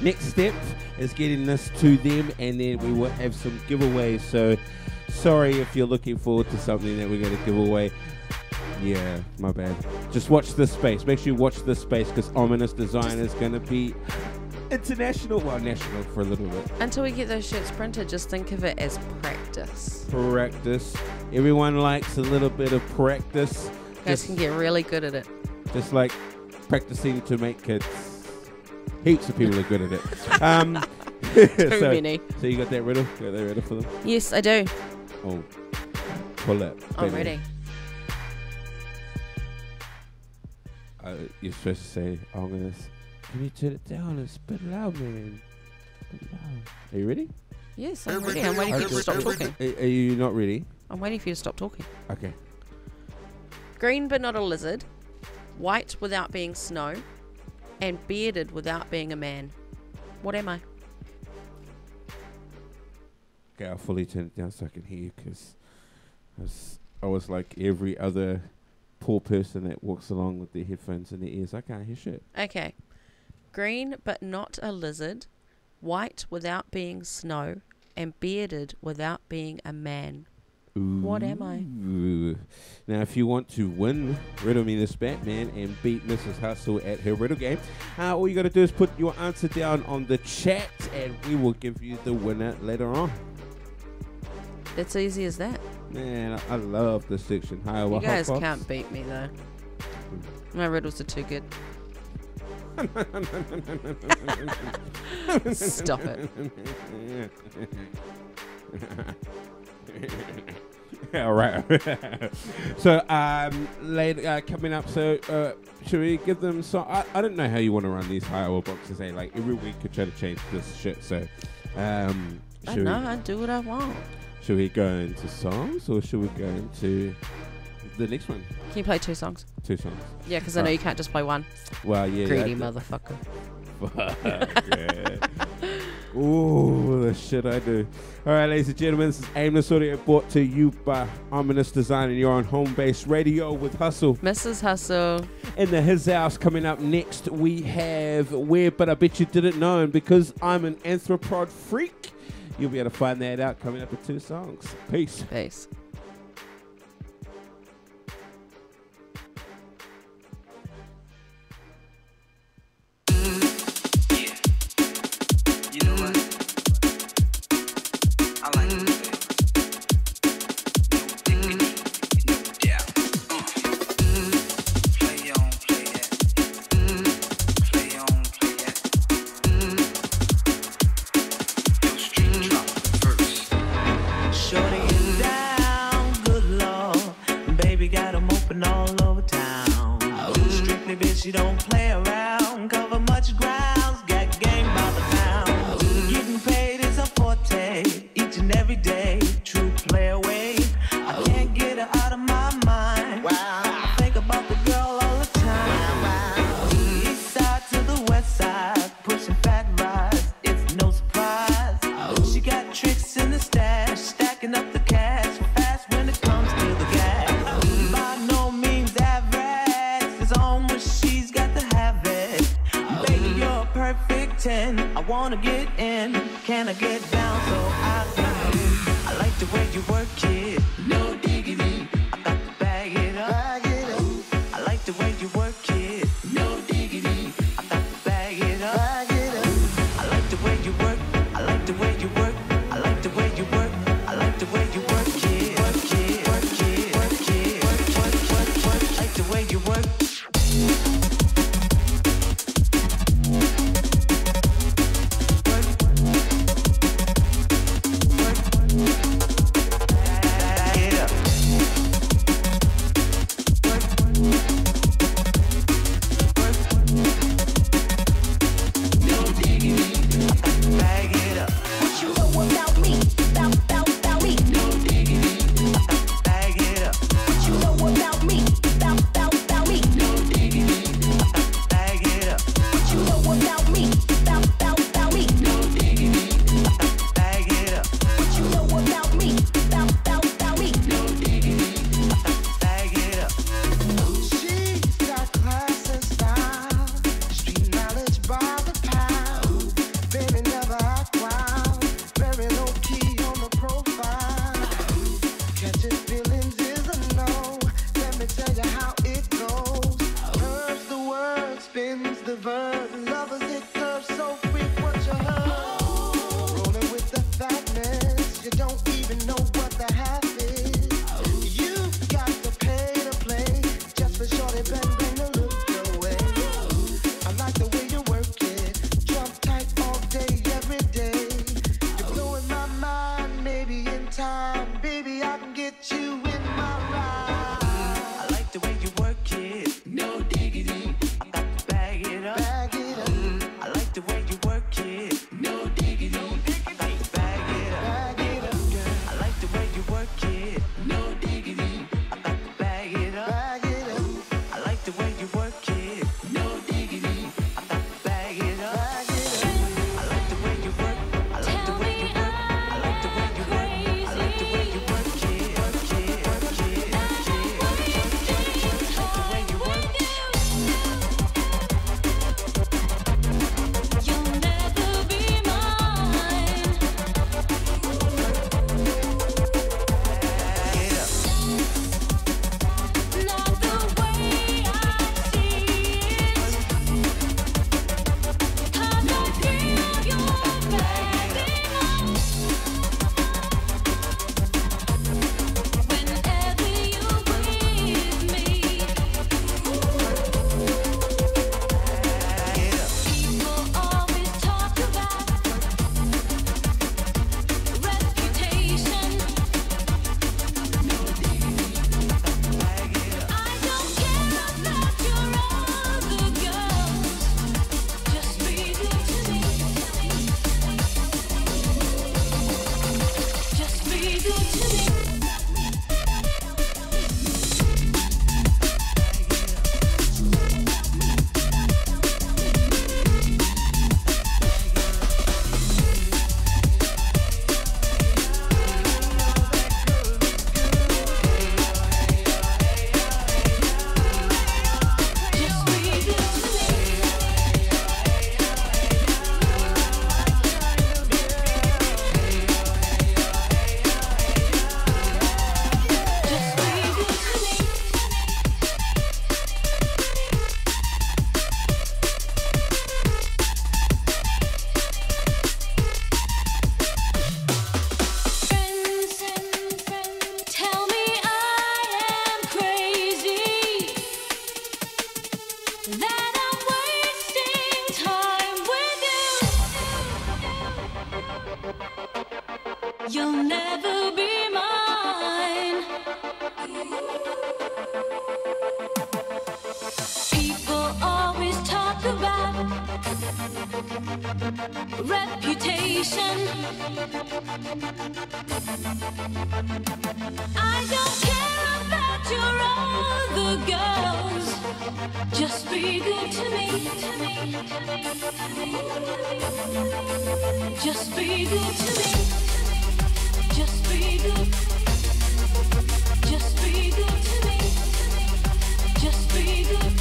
next step is getting this to them, and then we will have some giveaways. So sorry if you're looking forward to something that we're going to give away. Yeah, my bad. Just watch this space. Make sure you watch this space because Ominous Design is going to be international, well, national for a little bit. Until we get those shirts printed, just think of it as practice. Practice. Everyone likes a little bit of practice. You guys can get really good at it. Just like practicing to make kids. Heaps of people are good at it. Too many. So you got that riddle? Got that riddle for them? Yes, I do. Oh, pull it. I'm baby. ready. You're supposed to say, can you turn it down and spit it out, man? Spit it out. Are you ready? Yes, I'm ready. I'm waiting for you to stop talking. Are you not ready? I'm waiting for you to stop talking. Okay. Green but not a lizard, white without being snow, and bearded without being a man. What am I? Okay, I'll fully turn it down so I can hear you because I was like every other poor person that walks along with their headphones in their ears. I can't hear shit. Okay. Green but not a lizard, white without being snow, and bearded without being a man. What am I? Ooh. Now, if you want to win Riddle Me This Batman and beat Mrs. Hustle at her riddle game, all you got to do is put your answer down on the chat and we will give you the winner later on. It's easy as that. Man, I love this section. Hi, You guys Hot Pops. can't beat me though. My riddles are too good. Stop it. All right. So, later coming up. So, should we give them? So, I don't know how you want to run these high boxes. Like every week, could try to change this shit. So, I know. I do what I want. Should we go into songs or should we go into the next one? Can you play 2 songs? 2 songs. Yeah, because I know you can't just play one. Well, yeah. Greedy motherfucker. Fuck, yeah. Ooh, the shit I do. All right, ladies and gentlemen, this is Aimless Audio brought to you by Ominous Design, and you're on Home Base Radio with Hustle. Mrs. Hustle. In the His House coming up next, we have Where But I Bet You Didn't Know, and because I'm an anthropod freak, you'll be able to find that out coming up with 2 songs. Peace. Peace. You know what? I like it. No diggity, no doubt. Play on, play that. Play on, play that. Yo, street drop the verse. Shorty is down, good lord. Baby got 'em open all over town. Strictly bitch, she don't play around. Cover much grounds, got game by the pound. Getting paid is a forte, each and every day. True play away. I can't get her out of my mind. I think about the girl all the time. East side to the west side, pushing fat rides. It's no surprise. She got tricks in the stash, stacking up the cash fast when it comes to the gas. By no means average, it's on when she's got to have it. Baby, you're a perfect 10. I wanna get in. Can I get down so I can win? I like the way you work it. No diggity. I got to bag it up. I like the way you work it. No diggity. I got to bag it up. I like the way you work. I like the way you work. I like the way you work. I like the way you work it. Work it. Work it. Work it. Work. I like the way you work. know what the half is. You got to pay to play just for shorty bang bang to look your way. I like the way you work it, jump tight all day, every day. You're blowing my mind, maybe in time, baby I can get you in my ride. I like the way you work it, no diggity. I got to bag it up, bag it up. I like the way you work it, no diggity. I got to bag it up, bag it up, girl. I like the way you work it, no diggity. I got to bag it up, bag it up. I like the way you work it, no diggity. I got to bag it up, bag it up. I like the way you work, I like the way you work, I like the way you work, I like the way you work it, work it, work it, work it, work it, work it. I like the way you work. You'll never be mine. Not the way I see it. 'Cause I feel you're backing up. Whenever you're with me. People always talk about reputation. I don't care about your other girls. Just be good to me. Just be good to me. Just be good to me. Just be good to me. Friends tell me I am crazy, that I'm wasting time with you. You'll never be mine. People always talk about reputation. I don't care about your other girls. Just be good to me. Just be good to me. Just be good. Just be good to me. Just be good.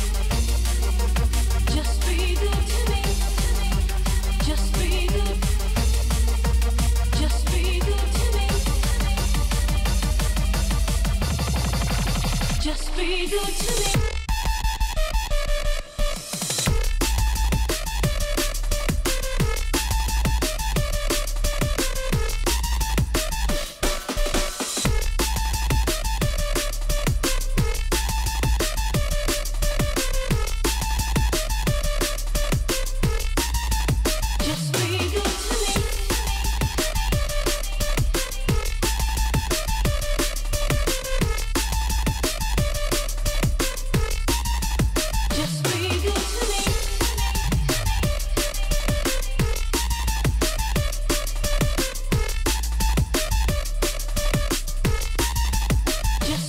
Just be good to me. Just be good. Just be good to me. Just be good to me. Just be good to me. Just be good to me. Just be good to me. Just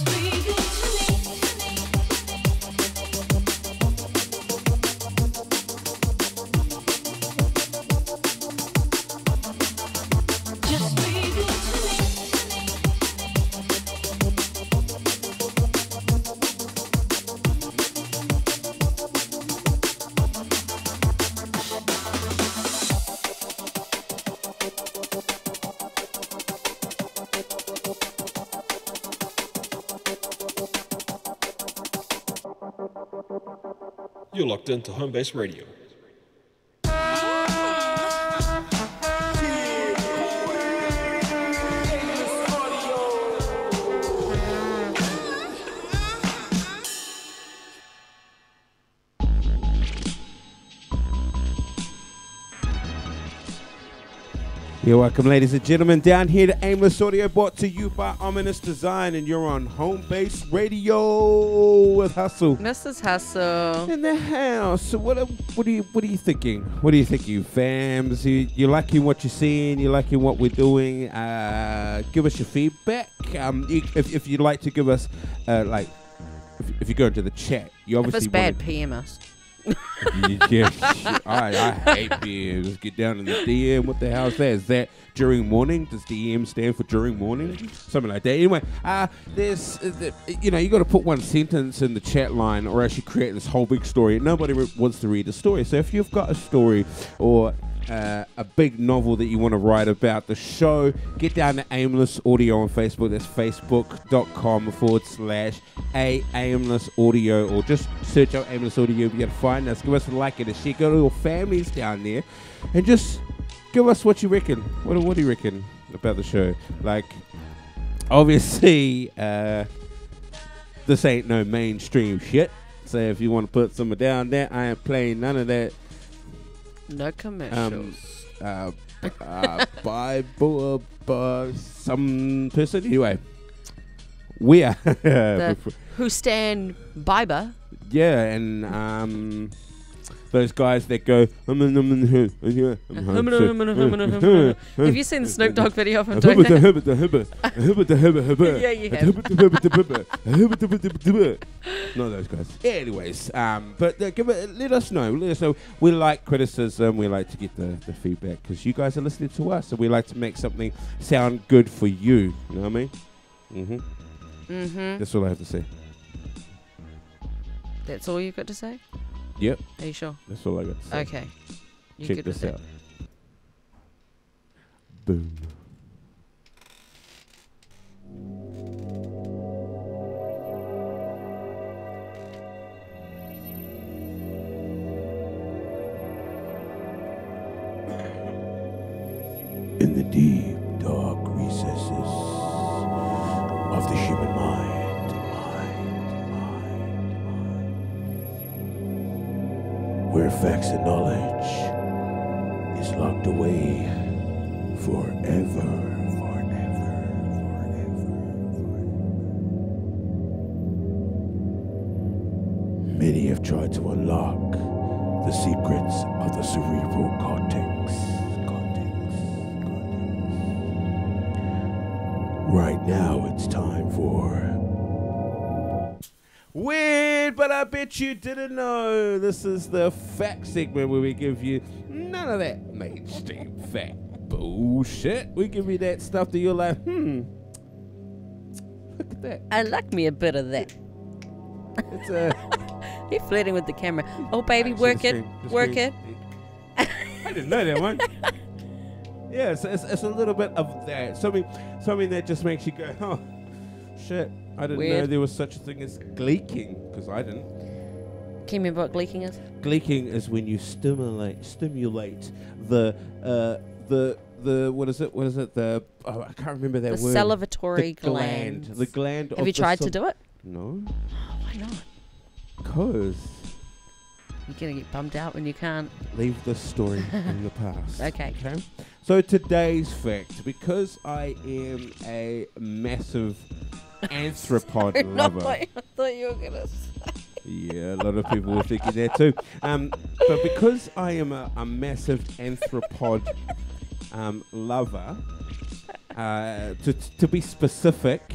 be good to me. You're locked into Homebase Radio. Aimless You're welcome, ladies and gentlemen, down here to Aimless Audio, brought to you by Ominous Design, and you're on Home Base Radio with Hustle Mrs. Hustle. in the house. So what are you thinking? What are you thinking, fams? You liking what you're seeing? You liking what we're doing? Give us your feedback. If you'd like to give us if you go into the chat, you If obviously it's bad, wanna- PM us. yeah, I hate DMs. Get down in the DM. What the hell is that? Is that during morning? Does DM stand for during morning? Something like that. Anyway, there's, you got to put one sentence in the chat line, or else you create this whole big story. Nobody wants to read a story. So if you've got a story or a big novel that you want to write about the show, get down to Aimless Audio on Facebook. That's facebook.com/Aimless Audio, or just search out Aimless Audio. You'll be able to find us. Give us a like and a share. Go to your families down there and just give us what you reckon. What do you reckon about the show? Like, obviously, this ain't no mainstream shit. So if you want to put some down there, I ain't playing none of that. No commercials. By some person. Anyway, we are. Who stand Biber. Yeah, and those guys that go. Have you seen the Snoop Dogg video of him doing that? Yeah, you have. Not those guys. Anyways, but let us know. Let us know. We like criticism. We like to get the feedback because you guys are listening to us, and we like to make something sound good for you. You know what I mean? That's all I have to say. That's all you've got to say? Yep. Are you sure? That's all I got to say. Okay. You Check good this with out. Boom. In the deep, dark recesses of the human mind, where facts and knowledge is locked away forever. Many have tried to unlock the secrets of the cerebral cortex. Right now, it's time for Weird, but I bet you didn't know. This is the fact segment where we give you none of that mainstream fact bullshit. We give you that stuff that you're like, look at that. I like me a bit of that. It's a. You're flirting with the camera. Oh, baby, work it. Work it. I didn't know that one. Yeah, it's a little bit of that. Something that just makes you go, oh, shit. I didn't know there was such a thing as gleeking, because I didn't. Can you remember what gleeking is? Gleeking is when you stimulate the what is it? I can't remember that word. The salivatory gland. The gland. Have you tried to do it? No. Oh, why not? Because You're gonna get bummed out when you can't. leave this story in the past. Okay. So today's fact, because I am a massive arthropod lover. I thought you were gonna say. Yeah, a lot of people were thinking that too. But because I am a massive arthropod lover, to be specific,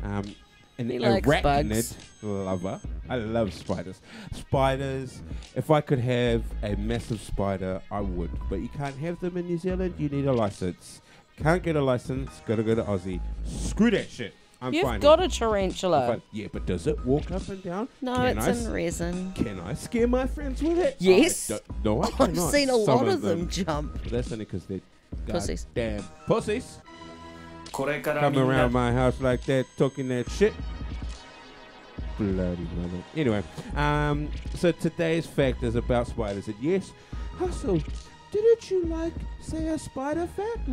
an He likes arachnid bugs. lover. I love spiders. Spiders, if I could have a massive spider, I would. But you can't have them in New Zealand. You need a license. Can't get a license. Gotta go to Aussie. Screw that shit. I'm You've fine. got a tarantula. Yeah, but does it walk up and down? No, Can it's I in resin. Can I scare my friends with it? Yes. No, I I've cannot. seen a Some lot of them jump. But that's only because they're Pussies. damn pussies. Come around my house like that, talking that shit. Bloody mother. Anyway, so today's fact is about spiders. And yes, Hustle, didn't you say a spider fact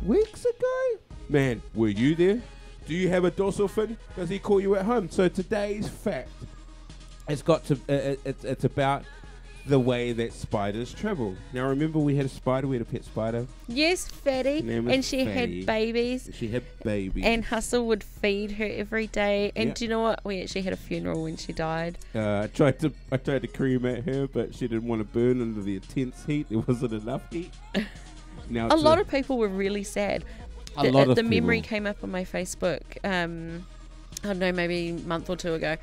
weeks ago? Man, were you there? Do you have a dorsal fin? Does he call you at home? So today's fact, it's about the way that spiders travel. Now, remember we had a spider, we had a pet spider. Yes, Fatty. Name was And she Fatty. had babies. She had babies. And Hustle would feed her every day. And Yep. do you know what? We actually had a funeral when she died. I tried to cremate her, but she didn't want to burn under the intense heat. There wasn't enough heat. Now A lot of people were really sad. A lot of the memory people. came up on my Facebook, I don't know, maybe a month or two ago.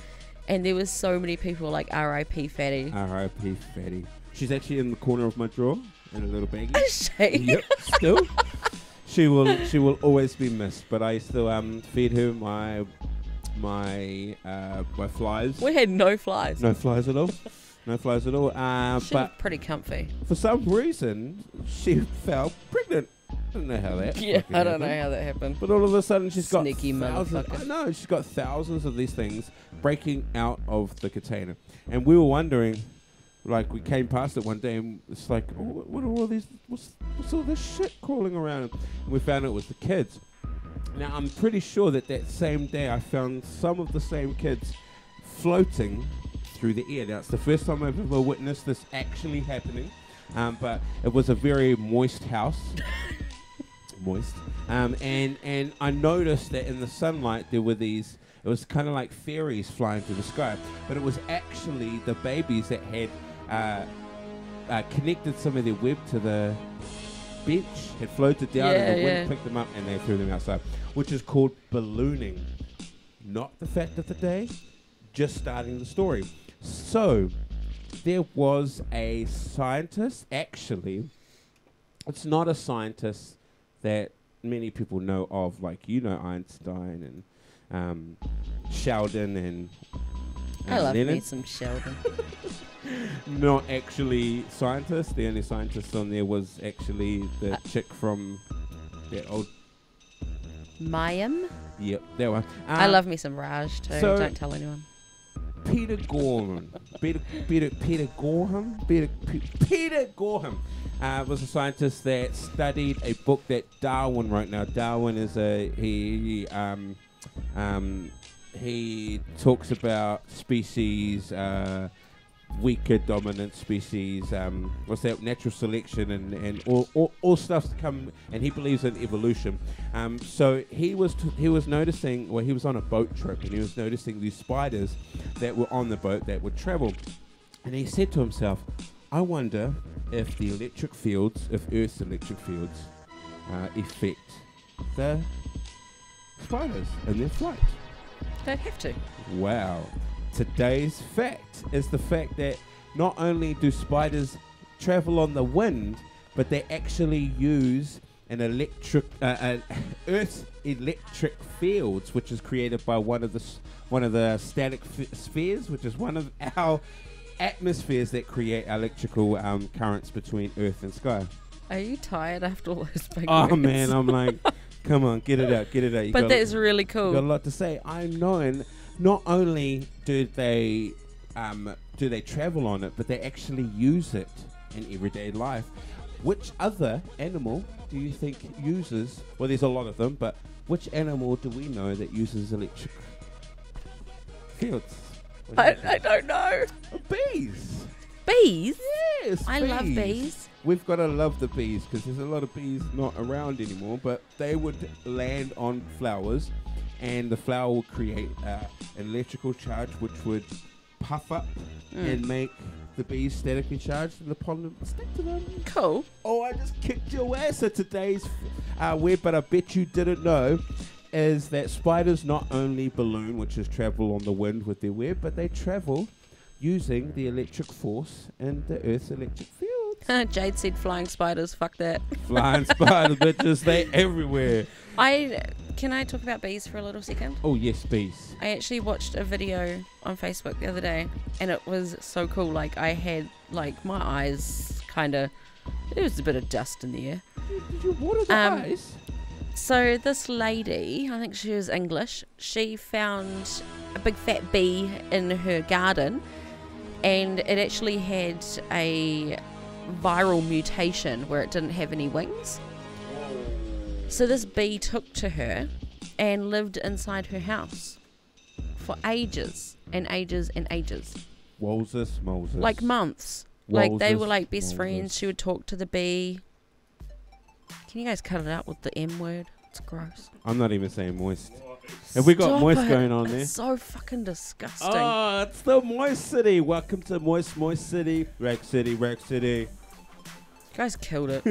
And there was so many people like R.I.P. Fatty. R.I.P. Fatty. She's actually in the corner of my drawer in a little baggie. Is she? Yep, still. She will always be missed. But I still feed her my flies. We had no flies. No flies at all. No flies at all. She was But pretty comfy. for some reason, she fell pregnant. I don't know how that. Yeah, fucking I don't know happened. how that happened. But all of a sudden, she's got Sneaky thousands. motherfucker. I know she's got thousands of these things breaking out of the container, and we were wondering, like, we came past it one day, and it's like, oh, what are all these? What's all this shit crawling around? And we found it was the kids. Now I'm pretty sure that same day I found some of the same kids floating through the air. Now it's the first time I've ever witnessed this actually happening, but it was a very moist house. Moist. And I noticed that in the sunlight there were these, it was kind of like fairies flying through the sky, but it was actually the babies that had connected some of their web to the bench, had floated down, and the wind picked them up and they threw them outside, which is called ballooning. Not the fact of the day, just starting the story. So there was a scientist, actually, it's not a scientist that many people know of, like, you know, Einstein and Sheldon and I love me Leonard. some Sheldon. Not actually scientists. The only scientist on there was actually the chick from that old. Mayim? Yep, that one. I love me some Raj too. so- Don't tell anyone. Peter Gorham. Peter Gorham. Peter Gorham was a scientist that studied a book that Darwin wrote. Now Darwin is he talks about species, weaker dominant species, what's that, natural selection and all stuff to come, and he believes in evolution. So he was noticing, well, he was on a boat trip and he was noticing these spiders that were on the boat that would travel, and he said to himself, I wonder if the electric fields, if Earth's electric fields affect the spiders in their flight. Don't have to. Wow. Today's fact is the fact that not only do spiders travel on the wind, but they actually use an Earth's electric fields, which is created by one of the static spheres, which is one of our atmospheres that create electrical currents between Earth and sky. Are you tired after all those big Oh words? man, I'm like, come on, get it out. You But got- that's really cool. Got a lot to say. I know, and not only do they travel on it, but they actually use it in everyday life. Which other animal do you think uses? Well, there's a lot of them, but which animal do we know that uses electric fields? I don't know. Bees. Bees? Yes, I love bees. We've got to love the bees because there's a lot of bees not around anymore, but they would land on flowers and the flower will create an electrical charge which would puff up and make the bees statically charged and the pollen would stick to them. Cool. Oh, I just kicked your ass. So today's web, but I bet you didn't know, is that spiders not only balloon, which is travel on the wind with their web, but they travel using the electric force and the Earth's electric field. Jade said flying spiders. Fuck that. Flying spider bitches, they everywhere. Can I talk about bees for a little second? Oh yes, bees. I actually watched a video on Facebook the other day, and it was so cool. Like, I had, like, my eyes kind of, there was a bit of dust in the air. Did you water the eyes? So this lady, I think she was English, she found a big fat bee in her garden, and it actually had a viral mutation where it didn't have any wings. So this bee took to her and lived inside her house for ages and ages and ages. Moses. Like months. Like they were Walrus, like best friends. walrus. She would talk to the bee. Can you guys cut it out with the M word? It's gross. I'm not even saying moist. Have we got Stop moist it. going on there? It's so fucking disgusting. Oh, it's the Moist City. Welcome to Moist City. Rack City, Rack City. You guys killed it.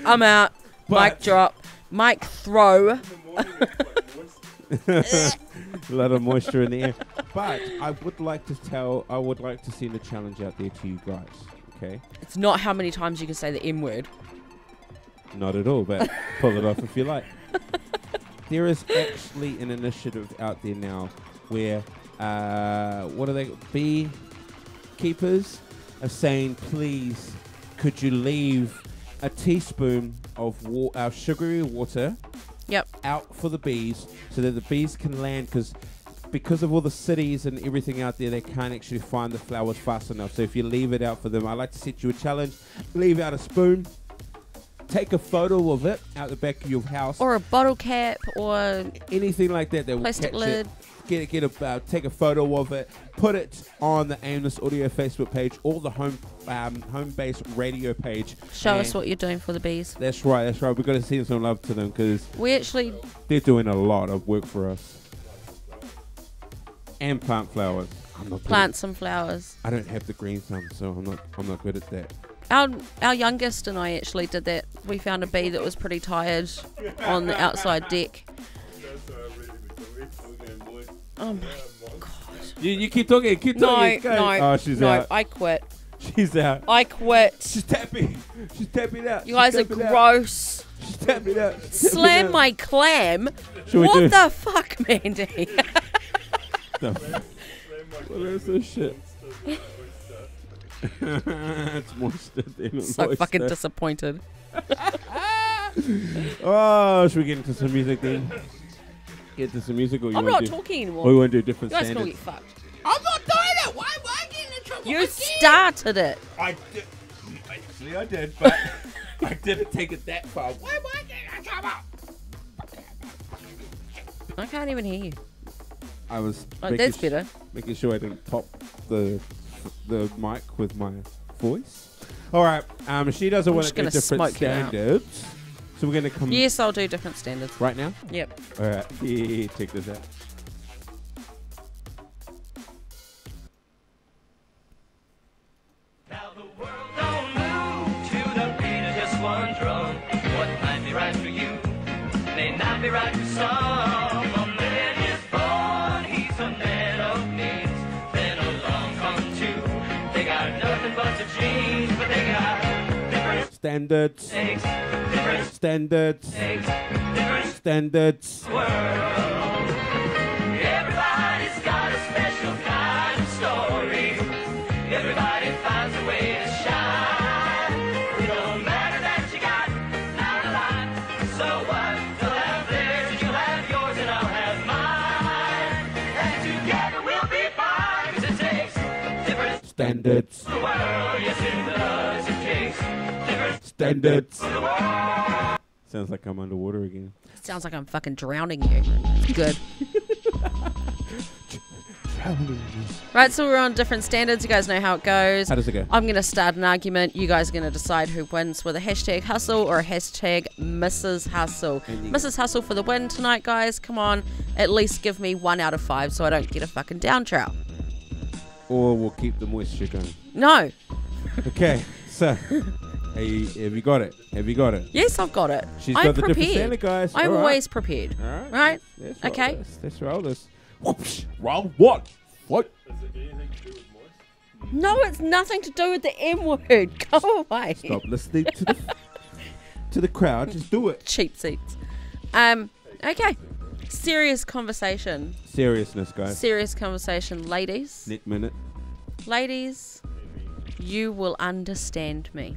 I'm out. But- Mic drop. Mic throw. A lot of moisture in the air. But I would like to send a challenge out there to you guys. Okay? It's not how many times you can say the M word. Not at all, but pull it off if you like. There is actually an initiative out there now where, what are they? Beekeepers are saying, please, could you leave a teaspoon of sugary water Yep. out for the bees so that the bees can land, because of all the cities and everything out there, they can't actually find the flowers fast enough. So if you leave it out for them, I'd like to set you a challenge. Leave out a spoon. Take a photo of it out the back of your house. Or a bottle cap or Anything like that will plastic catch lid. it. Take a photo of it. Put it on the Aimless Audio Facebook page or the home-based radio page. Show us And what you're doing for the bees. That's right. We've got to send some love to them because We actually they're doing a lot of work for us. And plant flowers. I'm not good plant some flowers. I don't have the green thumb, so I'm not good at that. Our youngest and I actually did that. We found a bee that was pretty tired on the outside deck. Oh my god. You keep talking. Keep talking. Go. No, Oh, she's no, out. I quit. She's out. I quit. She's tapping. She's tapping out. You guys are gross. She's tapping out. She's tapping Slam out. my clam. Should we do- What the fuck, Mandy? What is this shit? It's moisture. So fucking disappointed. Oh, should we get into some music then? Get into some music, or you I'm want not to talking anymore. Or you want to do different You guys can all standards? get fucked. I'm not doing it. Why am I getting in trouble? You started it. I did. Actually, I did, but I didn't take it that far. Why am I getting in trouble? I can't even hear you. I was. Oh, that's better. Making sure I didn't pop the mic with my voice. All right. She doesn't I'm want just to do gonna different smoke you out. standards, so we're going to come. Yes, I'll do different standards. Right now. Yep. All right. Yeah, check this out. Now the world don't move to the beat of just one drum. What might be right for you may not be right for some. A man is born, he's a man of means. Then along come two. They got nothing but the dreams, but they got different Standards. things, different Standards. things, different Standards. world. Everybody's got a special kind of story. Everybody finds a way to shine. It don't matter that you got not a lot. So what? You'll have theirs and you'll have yours and I'll have mine. And together we'll be fine. 'Cause it takes different Standards. the world. Yes, it does. It takes different Standards. the world. Sounds like I'm underwater again. Sounds like I'm fucking drowning you. Good. Right, so we're on different standards. You guys know how it goes. How does it go? I'm going to start an argument. You guys are going to decide who wins with a hashtag hustle or a hashtag Mrs. Hustle. Mrs. Hustle for the win tonight, guys. Come on. At least give me 1 out of 5 so I don't get a fucking down trout. Or we'll keep the moisture going. No. Okay, so have you got it? Have you got it? Yes, I've got it. She's I'm got the different prepared. standard, guys. I'm All right. always prepared. All right. Right? Let's roll Okay. this. Let's roll this. Whoops. Roll what? What? No, it's nothing to do with the M word. Go away. Stop listening to the crowd. Just do it. Cheap seats. Okay. Serious conversation. Seriousness, guys. Serious conversation, ladies. Next minute. Ladies, you will understand me.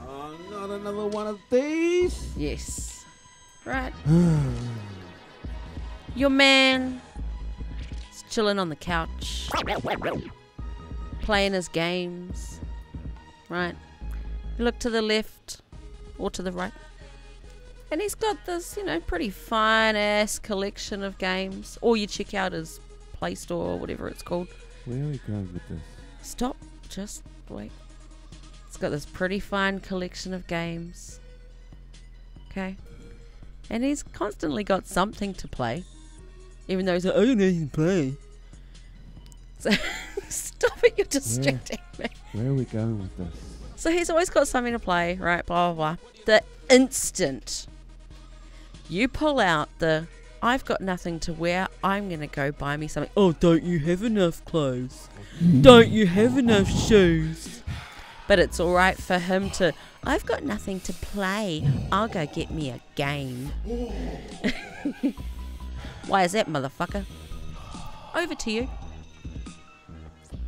Oh, not another one of these. Yes. Right. Your man is chilling on the couch, playing his games. Right. You look to the left or to the right. And he's got this, pretty fine-ass collection of games. Or you check out his Play Store or whatever it's called. Where are we going with this? Stop just boy. He's got this pretty fine collection of games. Okay. And he's constantly got something to play. Even though he's like, I don't know how to play. So, stop it, you're distracting me. Where are we going with this? So he's always got something to play, right? Blah, blah, blah. The instant you pull out the, I've got nothing to wear, I'm going to go buy me something. Oh, don't you have enough clothes? Don't you have enough shoes? But it's all right for him to, I've got nothing to play, I'll go get me a game. Why is that, motherfucker? Over to you.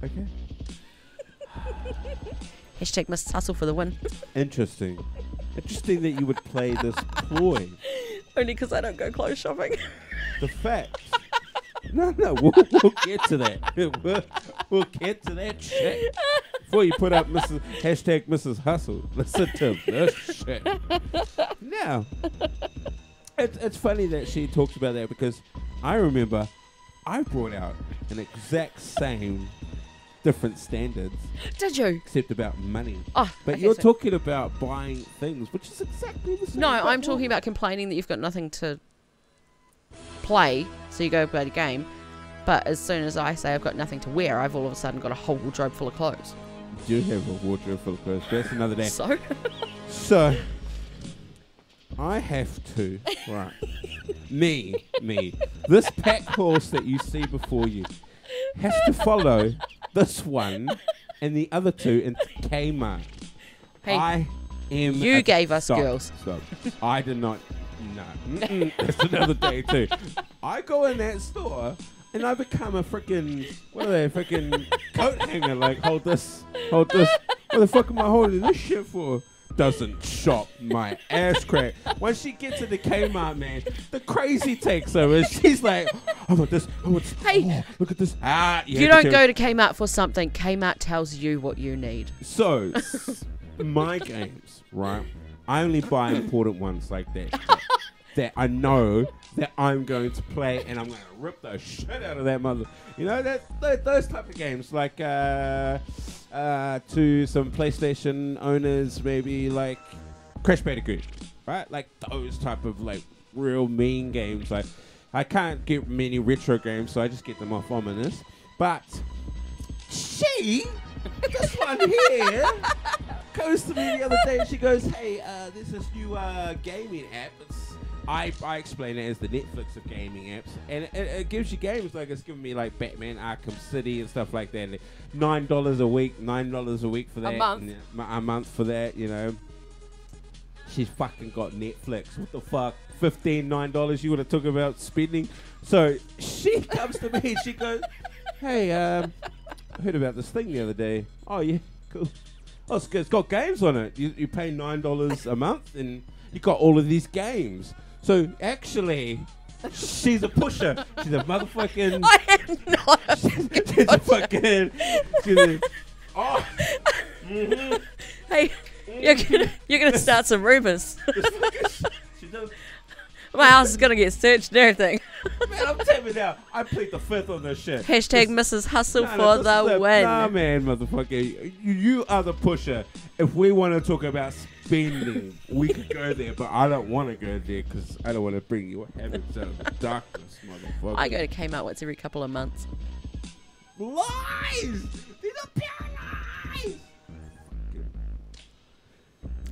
Okay. Hashtag Mrs. Hustle for the win. Interesting. Interesting that you would play this ploy. Only because I don't go clothes shopping. The fact. No, we'll get to that. We'll get to that shit. Before you put up hashtag Mrs. Hustle. Listen to this shit. Now, it's funny that she talks about that because I remember I brought out an exact same different standards. Did you? Except about money. Oh, but okay, you're so- talking about buying things, which is exactly the same. No, I'm talking about complaining that you've got nothing to play, so you go play the game. But as soon as I say I've got nothing to wear, I've all of a sudden got a whole wardrobe full of clothes. You do have a wardrobe full of clothes. That's another day. So? I have to, right, me, this pack horse that you see before you has to follow this one and the other two into Kmart. Hey, I am. you gave us stop, girls. Stop. I did not. No. That's another day too. I go in that store and I become a freaking, what are they, freaking coat hanger. Like, hold this. What the fuck am I holding this shit for? Doesn't shop my ass crack. Once she gets into Kmart, man, the crazy takes over. She's like, I want this. Hey, look at this. You don't go to Kmart for something. Kmart tells you what you need. So, my games, right? I only buy important ones like that. That I know that I'm going to play and I'm going to rip the shit out of that mother. You know, those type of games, like to some PlayStation owners, maybe like Crash Bandicoot, right? Like those type of like real mean games. Like I can't get many retro games, so I just get them off Ominous. But this one here, goes to me the other day and she goes, hey, there's this new gaming app. I explain it as the Netflix of gaming apps, and it gives you games like it's giving me like Batman, Arkham City, and stuff like that. $9 a week, for that. A month for that, you know. She's fucking got Netflix. What the fuck? $9 you would have talked about spending. So she comes to me and she goes, hey, I heard about this thing the other day. Oh yeah, cool. Oh, it's got games on it. You pay $9 a month and you got all of these games. So actually, she's a pusher. She's a motherfucking. I am not a she's a fucking. Hey, you're gonna start some rumors. She does. My house is gonna get searched and everything. Man, I'm telling you now, I plead the fifth on this shit. Hashtag Mrs. Hustle for the win. Nah, man, motherfucker. You are the pusher. If we want to talk about spending, we could go there, but I don't want to go there because I don't want to bring your habits out of the darkness, motherfucker. I go to Kmart once every couple of months. Lies! These are pure lies!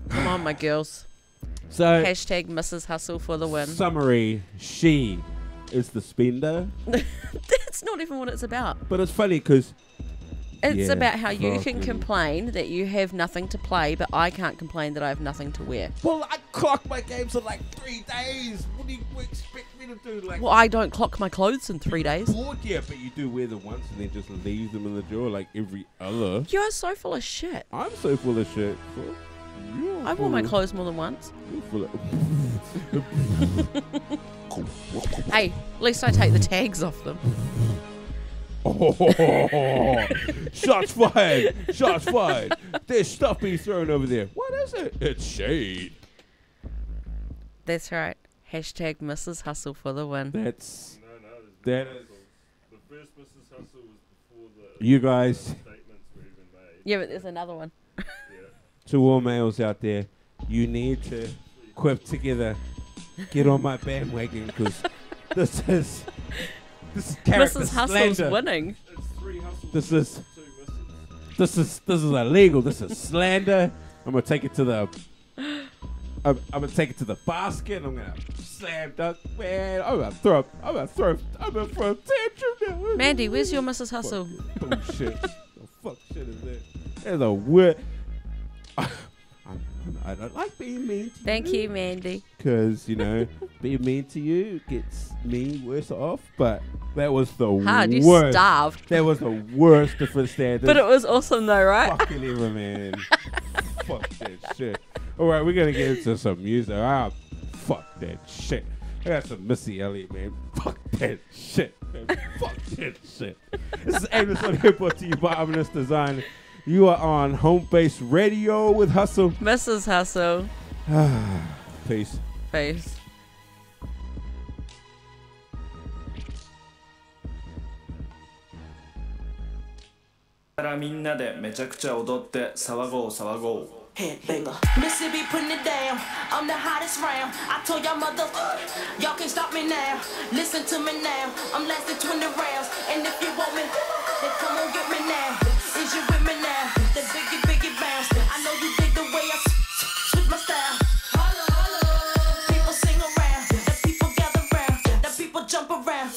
Come on, my girls. So, hashtag Mrs. Hustle for the win. Summary, she is the spender. That's not even what it's about. But it's funny because it's about how you can complain that you have nothing to play, but I can't complain that I have nothing to wear. Well, I clock my games in like 3 days. What do you expect me to do? Like, well, I don't clock my clothes in 3 days. Bored, yeah, but you do wear them once and then just leave them in the drawer like every other. You're so full of shit. I'm so full of shit. I wore my clothes more than once. Hey, at least I take the tags off them. Oh, shots fired! Shots fired! There's stuff being thrown over there. What is it? It's shade. That's right. Hashtag Mrs. Hustle for the win. That is. The first Mrs. Hustle was before the you guys. statements were even made. Yeah, but there's another one. To all males out there, you need to quip together. Get on my bandwagon because this is character Mrs. Hustle's slander. winning. This is illegal. This is slander. I'm gonna take it to the. I'm gonna take it to the basket. I'm gonna slam dunk, man. I'm gonna throw a tantrum now. Mandy, where's your Mrs. Hustle? Bullshit. The fuck shit is that? That's a word. I don't like being mean to Thank you, Mandy. because, being mean to you gets me worse off. But that was the Hard, you worst. starved. That was the worst different standards. But it was awesome though, right? Fucking ever, man. Fuck that shit. All right, we're going to get into some music. Fuck that shit. I got some Missy Elliott, man. Fuck that shit, man. Fuck that shit. This is Aimless on here, brought to you by Aimless Design. You are on Home Base Radio with Hustle. Mrs. Hustle. Peace. Face. からみんなでめちゃくちゃ踊って騒ごう騒ごう Headbanger. Mississippi putting it down. I'm the hottest round. I told y'all mother, y'all can't stop me now. Listen to me now. I'm lasting 20 rounds. And if you want me, then come on get me now. Is you with me now? The biggie, biggie bounce. I know you dig the way I switch my style. Holla, holla. People sing around. The people gather round. The people jump around.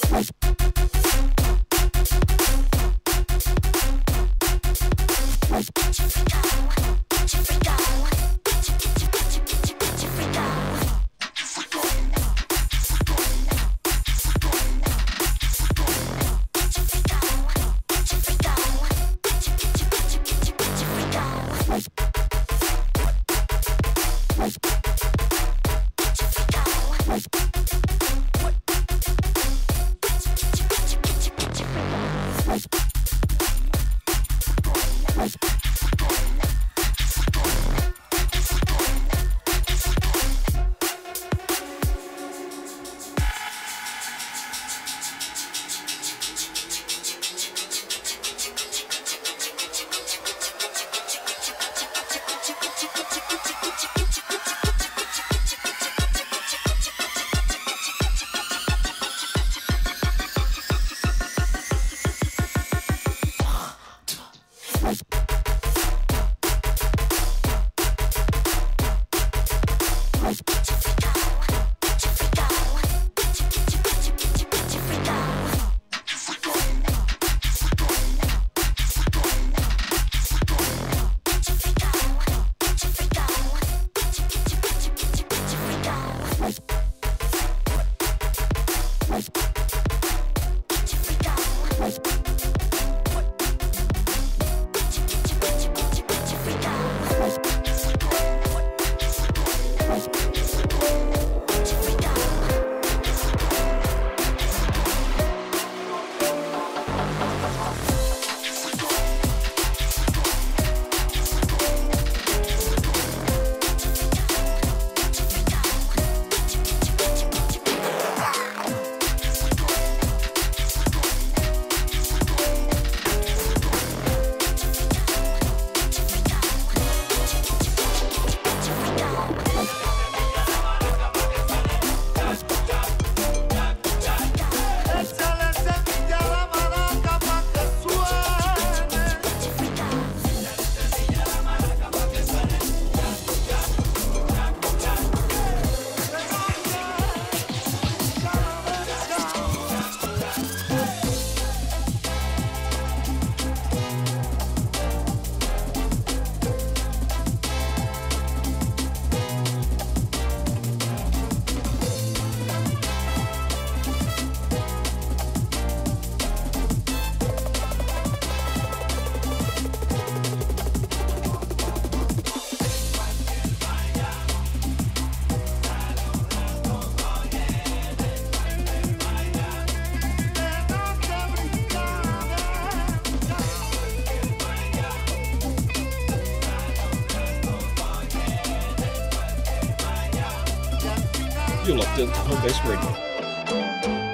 You're locked into Home Base Radio.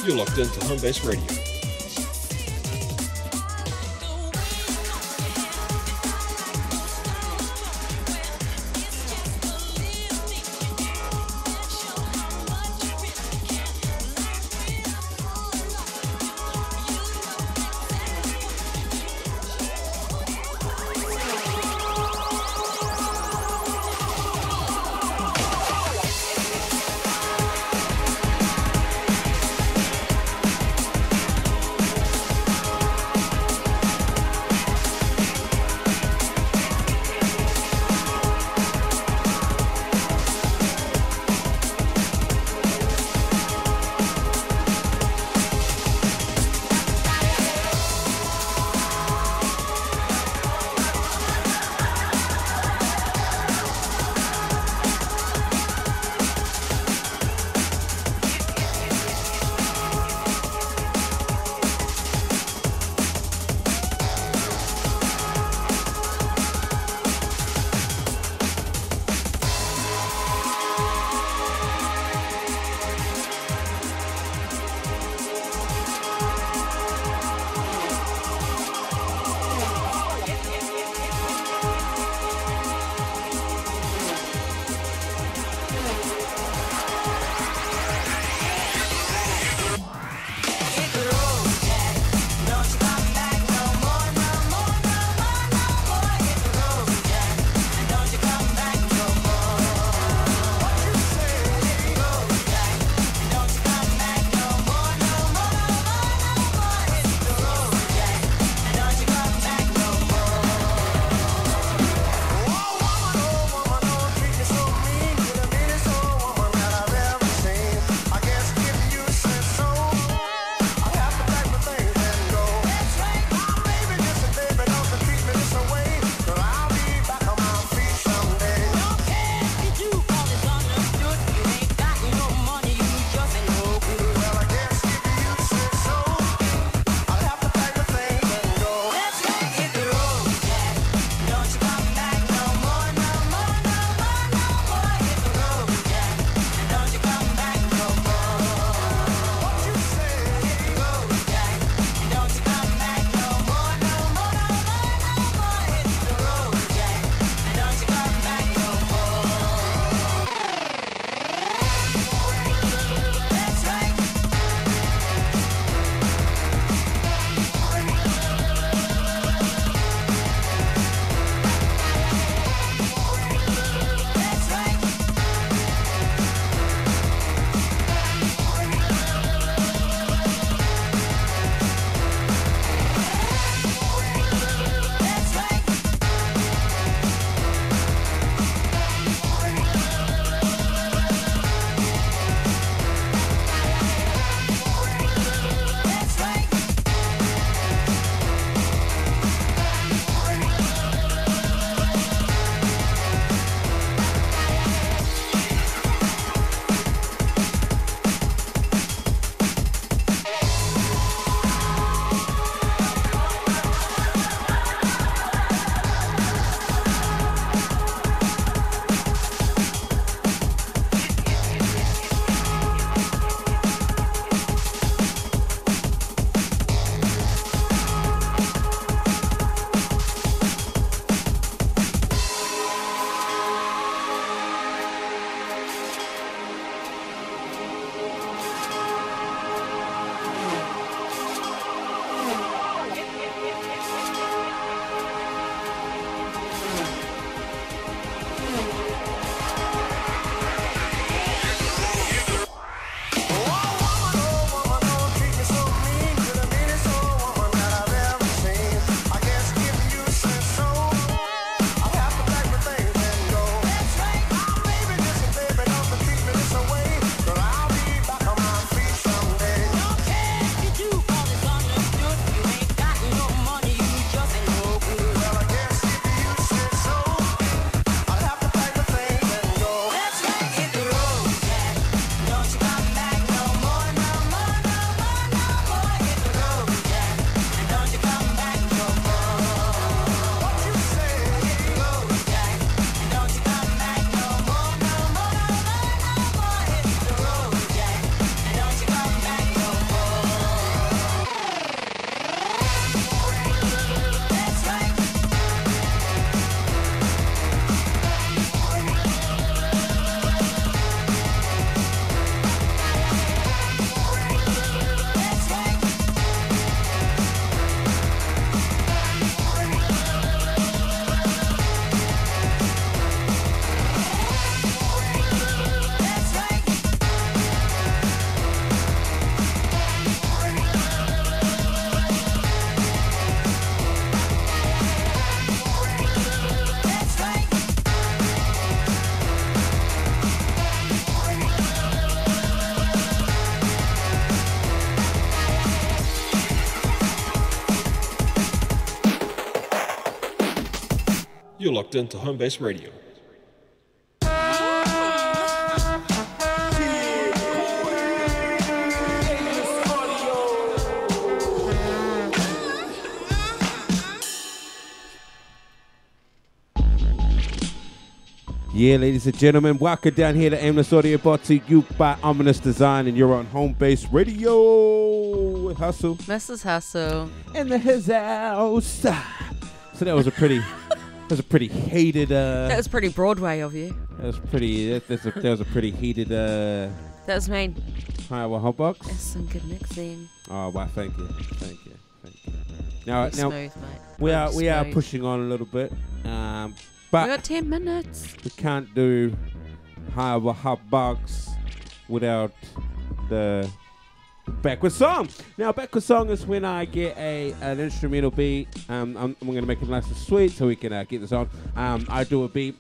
You're locked into Home Base Radio. You're locked into Home Base Radio. Yeah, ladies and gentlemen, welcome down here to Aimless Audio, brought to you by Ominous Design, and you're on Home Base Radio. Hustle. Mrs. Hustle. In the his house. So that was a pretty, hated. That was pretty Broadway of you. That was pretty. That was a pretty heated. That was mean. Hi, well, hot box. That's some good mixing. Oh, wow! Thank you. Now, Smooth, mate. we are Smooth. pushing on a little bit. But we got 10 minutes. We can't do hot box without the backward song. Now, backward song is when I get an instrumental beat. I'm going to make it nice and sweet so we can get this on. I do a beat.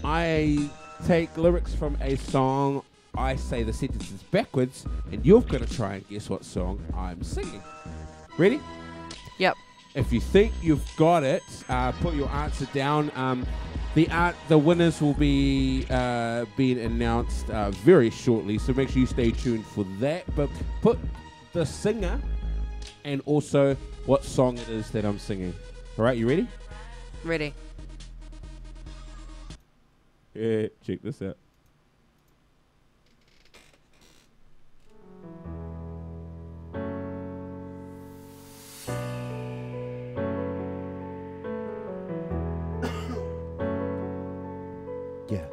I take lyrics from a song. I say the sentences backwards, and you've got to try and guess what song I'm singing. Ready? Yep. If you think you've got it, put your answer down. The winners will be being announced very shortly, so make sure you stay tuned for that. But put the singer and also what song it is that I'm singing. All right, you ready? Ready. Yeah, check this out. Yeah.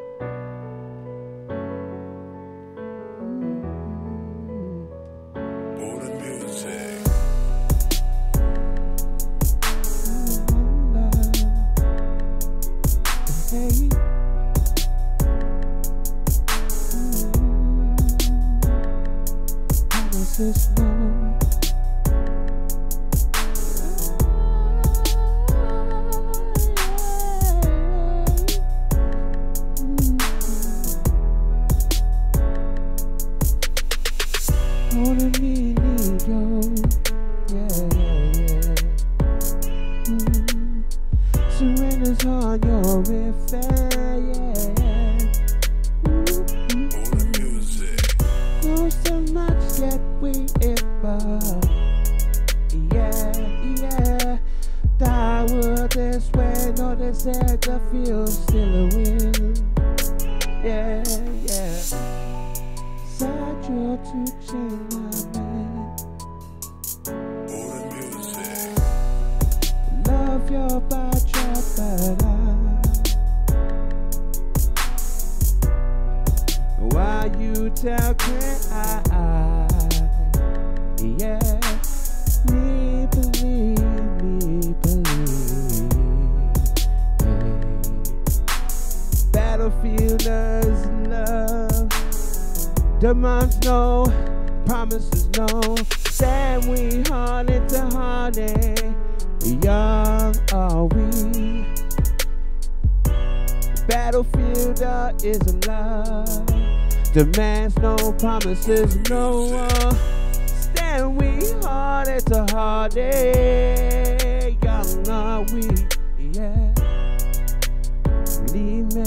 Surrender's on your affair, yeah. Know so much that we ever, yeah. Die would this way, no they said I feel still a will, yeah. Side your to change my man. Love your body. Why you tell I, yeah, me believe, hey. Battlefielders love, demands no, promises no, stand we hearted to hearted. Young are we. Battlefield is a love. Demands no promises, no. Stand we hearted to hearted. Young are we, yeah. Believe me.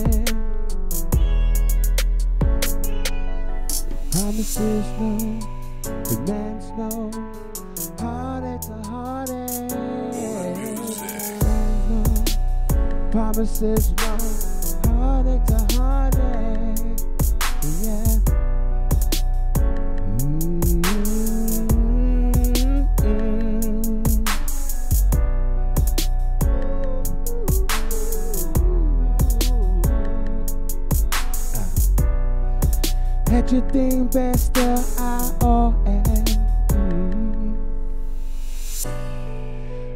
Promises no. Demands no. Hearted to hearted. Promises no, heartache to heartache, yeah. Had you think best ION?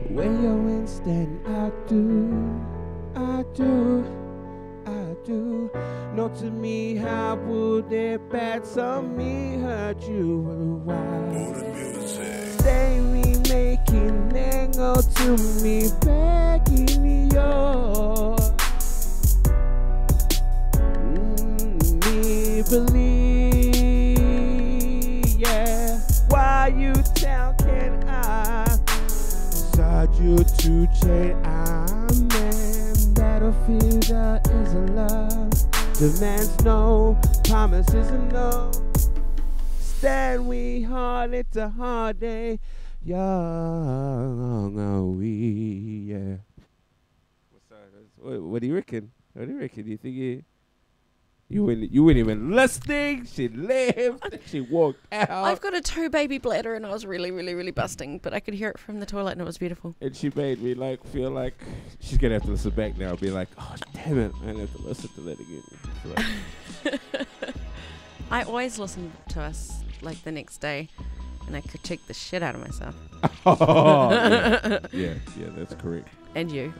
When you're instant, I do. Know to me, how would it bad on me hurt you a while? Stay me making angle to me, begging you. Me believe, yeah. Why you tell can I? Decide you to change, I'm man. battlefield is a love. Demands no, promises a no. Stand we hard, it's a hard day. Young are we, yeah. What do you reckon? What do you reckon? You think you weren't even listening? She left. She walked out. I've got a 2 baby bladder and I was really, really, really busting, but I could hear it from the toilet and it was beautiful. And she made me feel like she's gonna have to listen back now. Be like, oh damn it, I'm gonna have to listen to that again. So, I always listen to us like the next day, and I critique the shit out of myself. oh, yeah, that's correct. And you.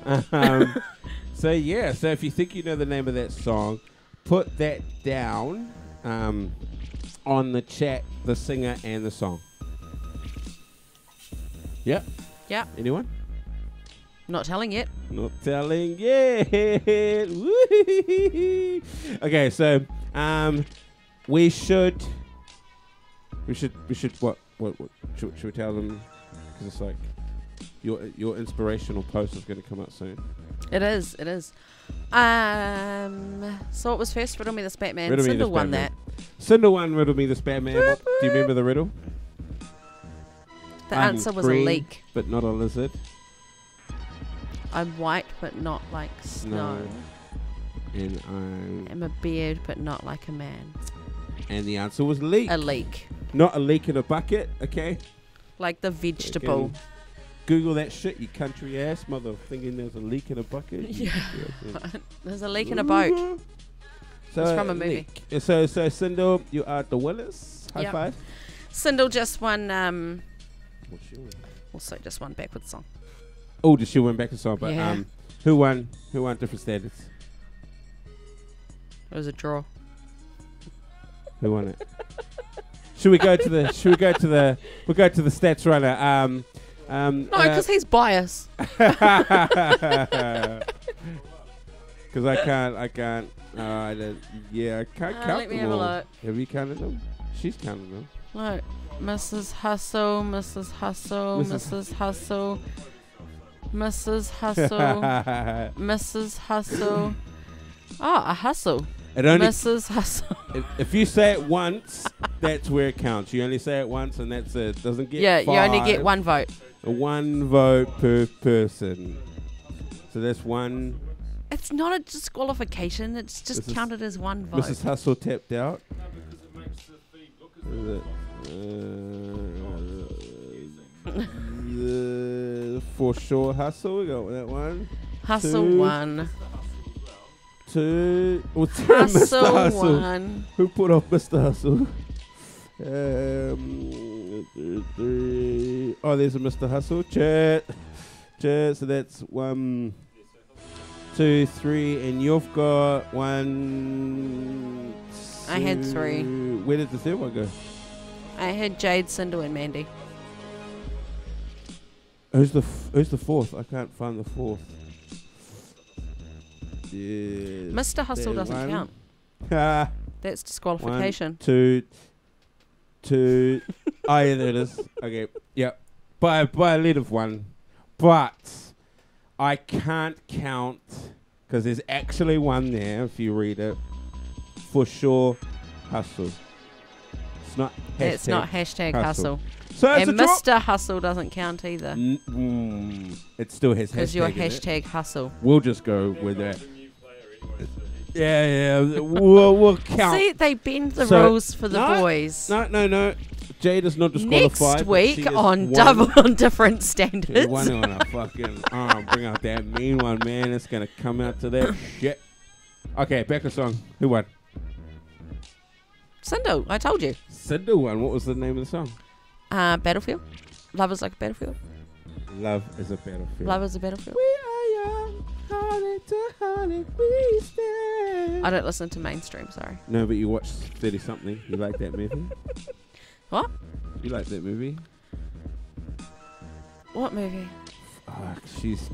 So if you think you know the name of that song, put that down on the chat, the singer and the song. Yep. Yeah. Anyone? Not telling yet. Not telling yet. Woo-hee-hee-hee. Okay, so we should what should we tell them? Because it's like your inspirational post is going to come out soon. It is. So what was first? Riddle me this Batman. Riddle me Sindel this won Batman. that. Sindel won Riddle me this Batman. Do you remember the riddle? The answer was green, a leak. but not a lizard. I'm white, but not like snow. And I'm a beard, but not like a man. And the answer was leek. A leek. Not a leek in a bucket, okay? Like the vegetable. Okay. Google that shit, you country ass mother, thinking there's a leak in a bucket. Yeah. There's a leak in a boat. So it's from a movie. So Sindel, you are the winners. High five. Sindel just won. What's she win? Also just won backwards song. Oh, did she win back the song? But yeah. Who won? Who won different standards? It was a draw. Who won it? Should we go to the? We'll go to the stats right now. No, because he's biased. Because I can't. I can't count let me them have a all. look. Have you counted them? She's counted them. Look, Mrs. Hustle, Mrs. Hustle, Mrs. Hustle, Mrs. Hustle, Mrs. Hustle. Oh, a hustle. Mrs. Hustle. If you say it once, that's where it counts. You only say it once, and that's it. Doesn't get. Yeah, 5. you only get 1 vote. 1 vote per person. So that's 1. It's not a disqualification. It's just counted as 1 vote. Mrs. Hustle tapped out. For sure, Hustle. We got that one. Hustle 2. 1. 2. Oh, Hustle Mr. Hustle. 1. Who put off Mr. Hustle? 3. Oh, there's a Mr. Hustle. Chat. So that's 1, 2, 3, and you've got 1. I had 3. Where did the third one go? I had Jade, Sindel, and Mandy. Who's the fourth? I can't find the fourth. Yes, Mr. Hustle doesn't count. That's disqualification. 1, 2. Oh yeah, there it is. Okay, yep. By a lead of 1, but I can't count because there's actually 1 there. If you read it, for sure, Hustle. It's not. It's not hashtag hustle. So and Mr. Hustle doesn't count either. It still has hashtag. Because you're hashtag hustle. We'll just go with that. Yeah. We'll count. See, they bend the rules for the boys. No. Jade is not disqualified. Next week on Double on Different Standards. One on a fucking bring out that mean one, man. It's gonna come out to that shit. Okay, back to song. Who won? Sindel, I told you. Sindel won. What was the name of the song? Battlefield. Love is like a battlefield. Love is a battlefield. Love is a battlefield. We are young, hearted to hearted, we stand. I don't listen to mainstream, sorry. No, but you watched 30 something. You like that movie? What? You like that movie? What movie? She's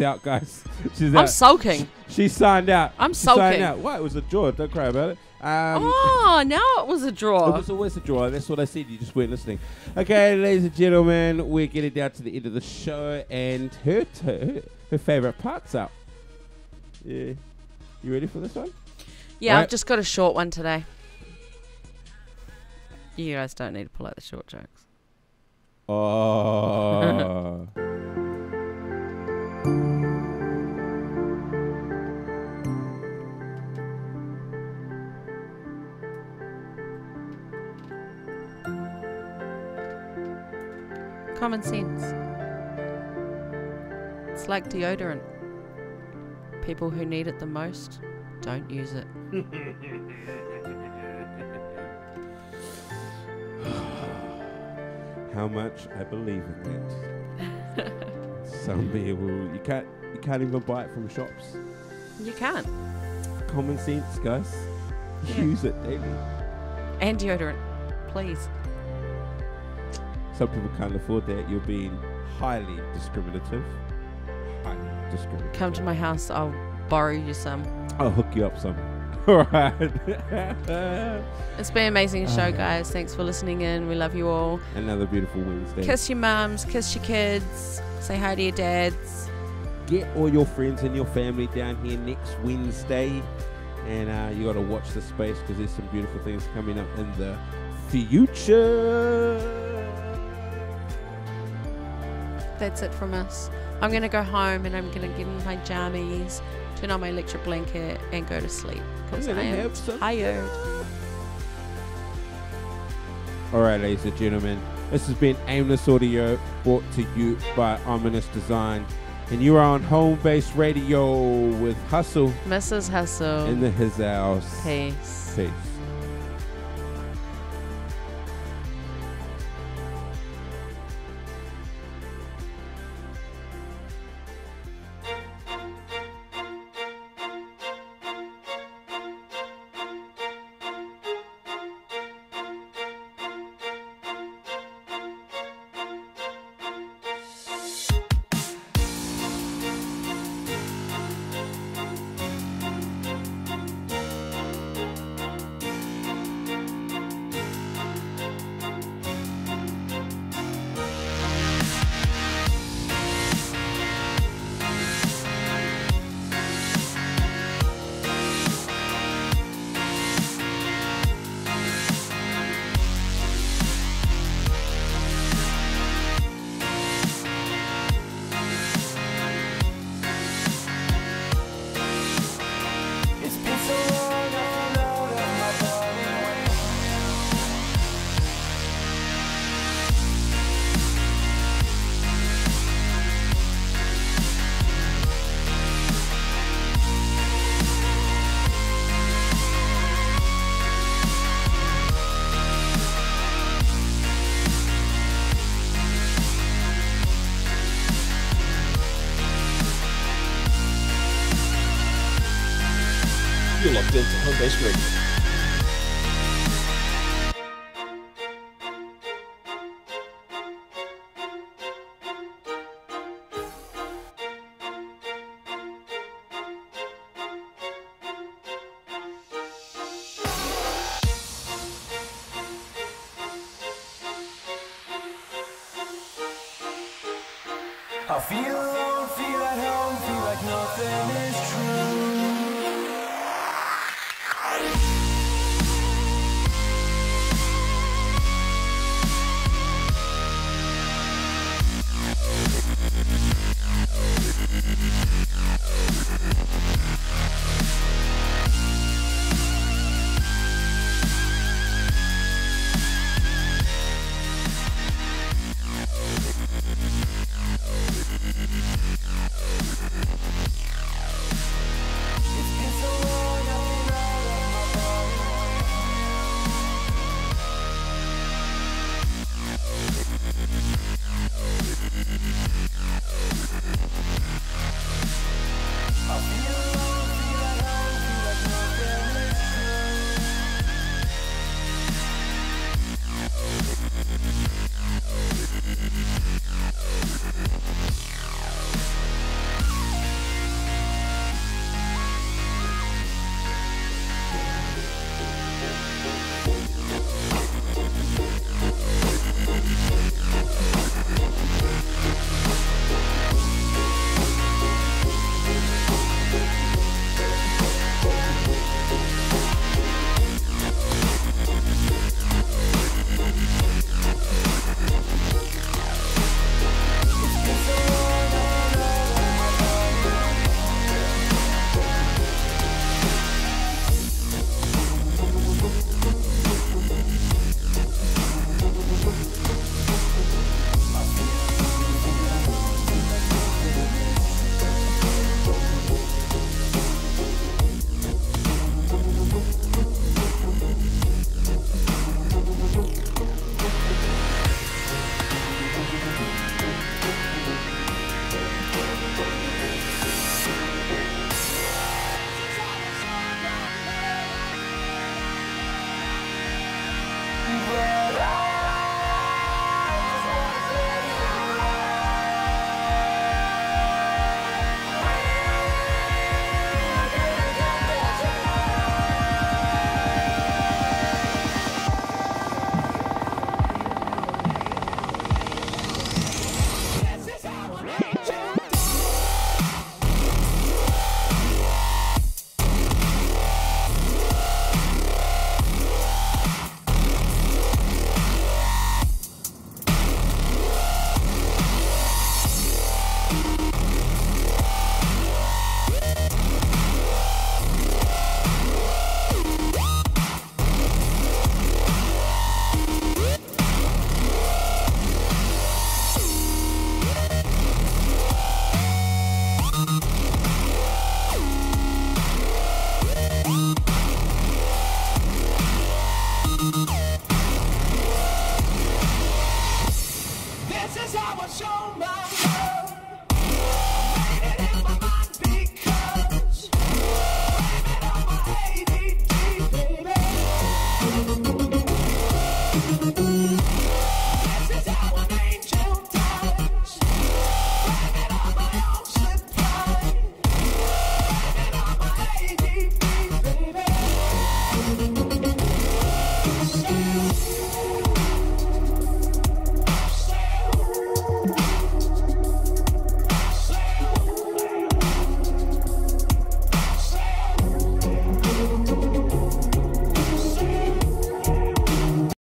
out, guys. She's out. I'm sulking. She signed out. I'm sulking. Signed out. What? It was a draw. Don't cry about it. Now it was a draw. It was always a draw. That's what I said. You just weren't listening. Okay, ladies and gentlemen, we're getting down to the end of the show, and her favourite part's up. Yeah. You ready for this one? Yeah, Right. I've just got a short one today. You guys don't need to pull out the short jokes. Oh. Common sense. It's like deodorant. People who need it the most don't use it. How much I believe in it. Some people you can't even buy it from shops. You can't. Common sense, guys. Yeah. Use it daily. And deodorant, please. Some people can't afford that. You're being highly discriminative. Highly discriminative. Come to my house, I'll borrow you some. I'll hook you up some. Alright. It's been an amazing show, guys. Thanks for listening in. We love you all. Another beautiful Wednesday. Kiss your mums, kiss your kids, say hi to your dads. Get all your friends and your family down here next Wednesday. And you got to watch the space because there's some beautiful things coming up in the future. That's it from us. I'm going to go home and I'm going to get in my jammies, turn on my electric blanket and go to sleep because I gonna am have some- tired. Alright, ladies and gentlemen, this has been Aimless Audio brought to you by Ominous Design. And you are on Home Base Radio with Hustle Mrs. Hustle. in the His House. Peace. Peace. It's been so long, I feel out of my body when You're locked into Home Base Radio. I feel alone, feel at home, feel like nothing is true. Thank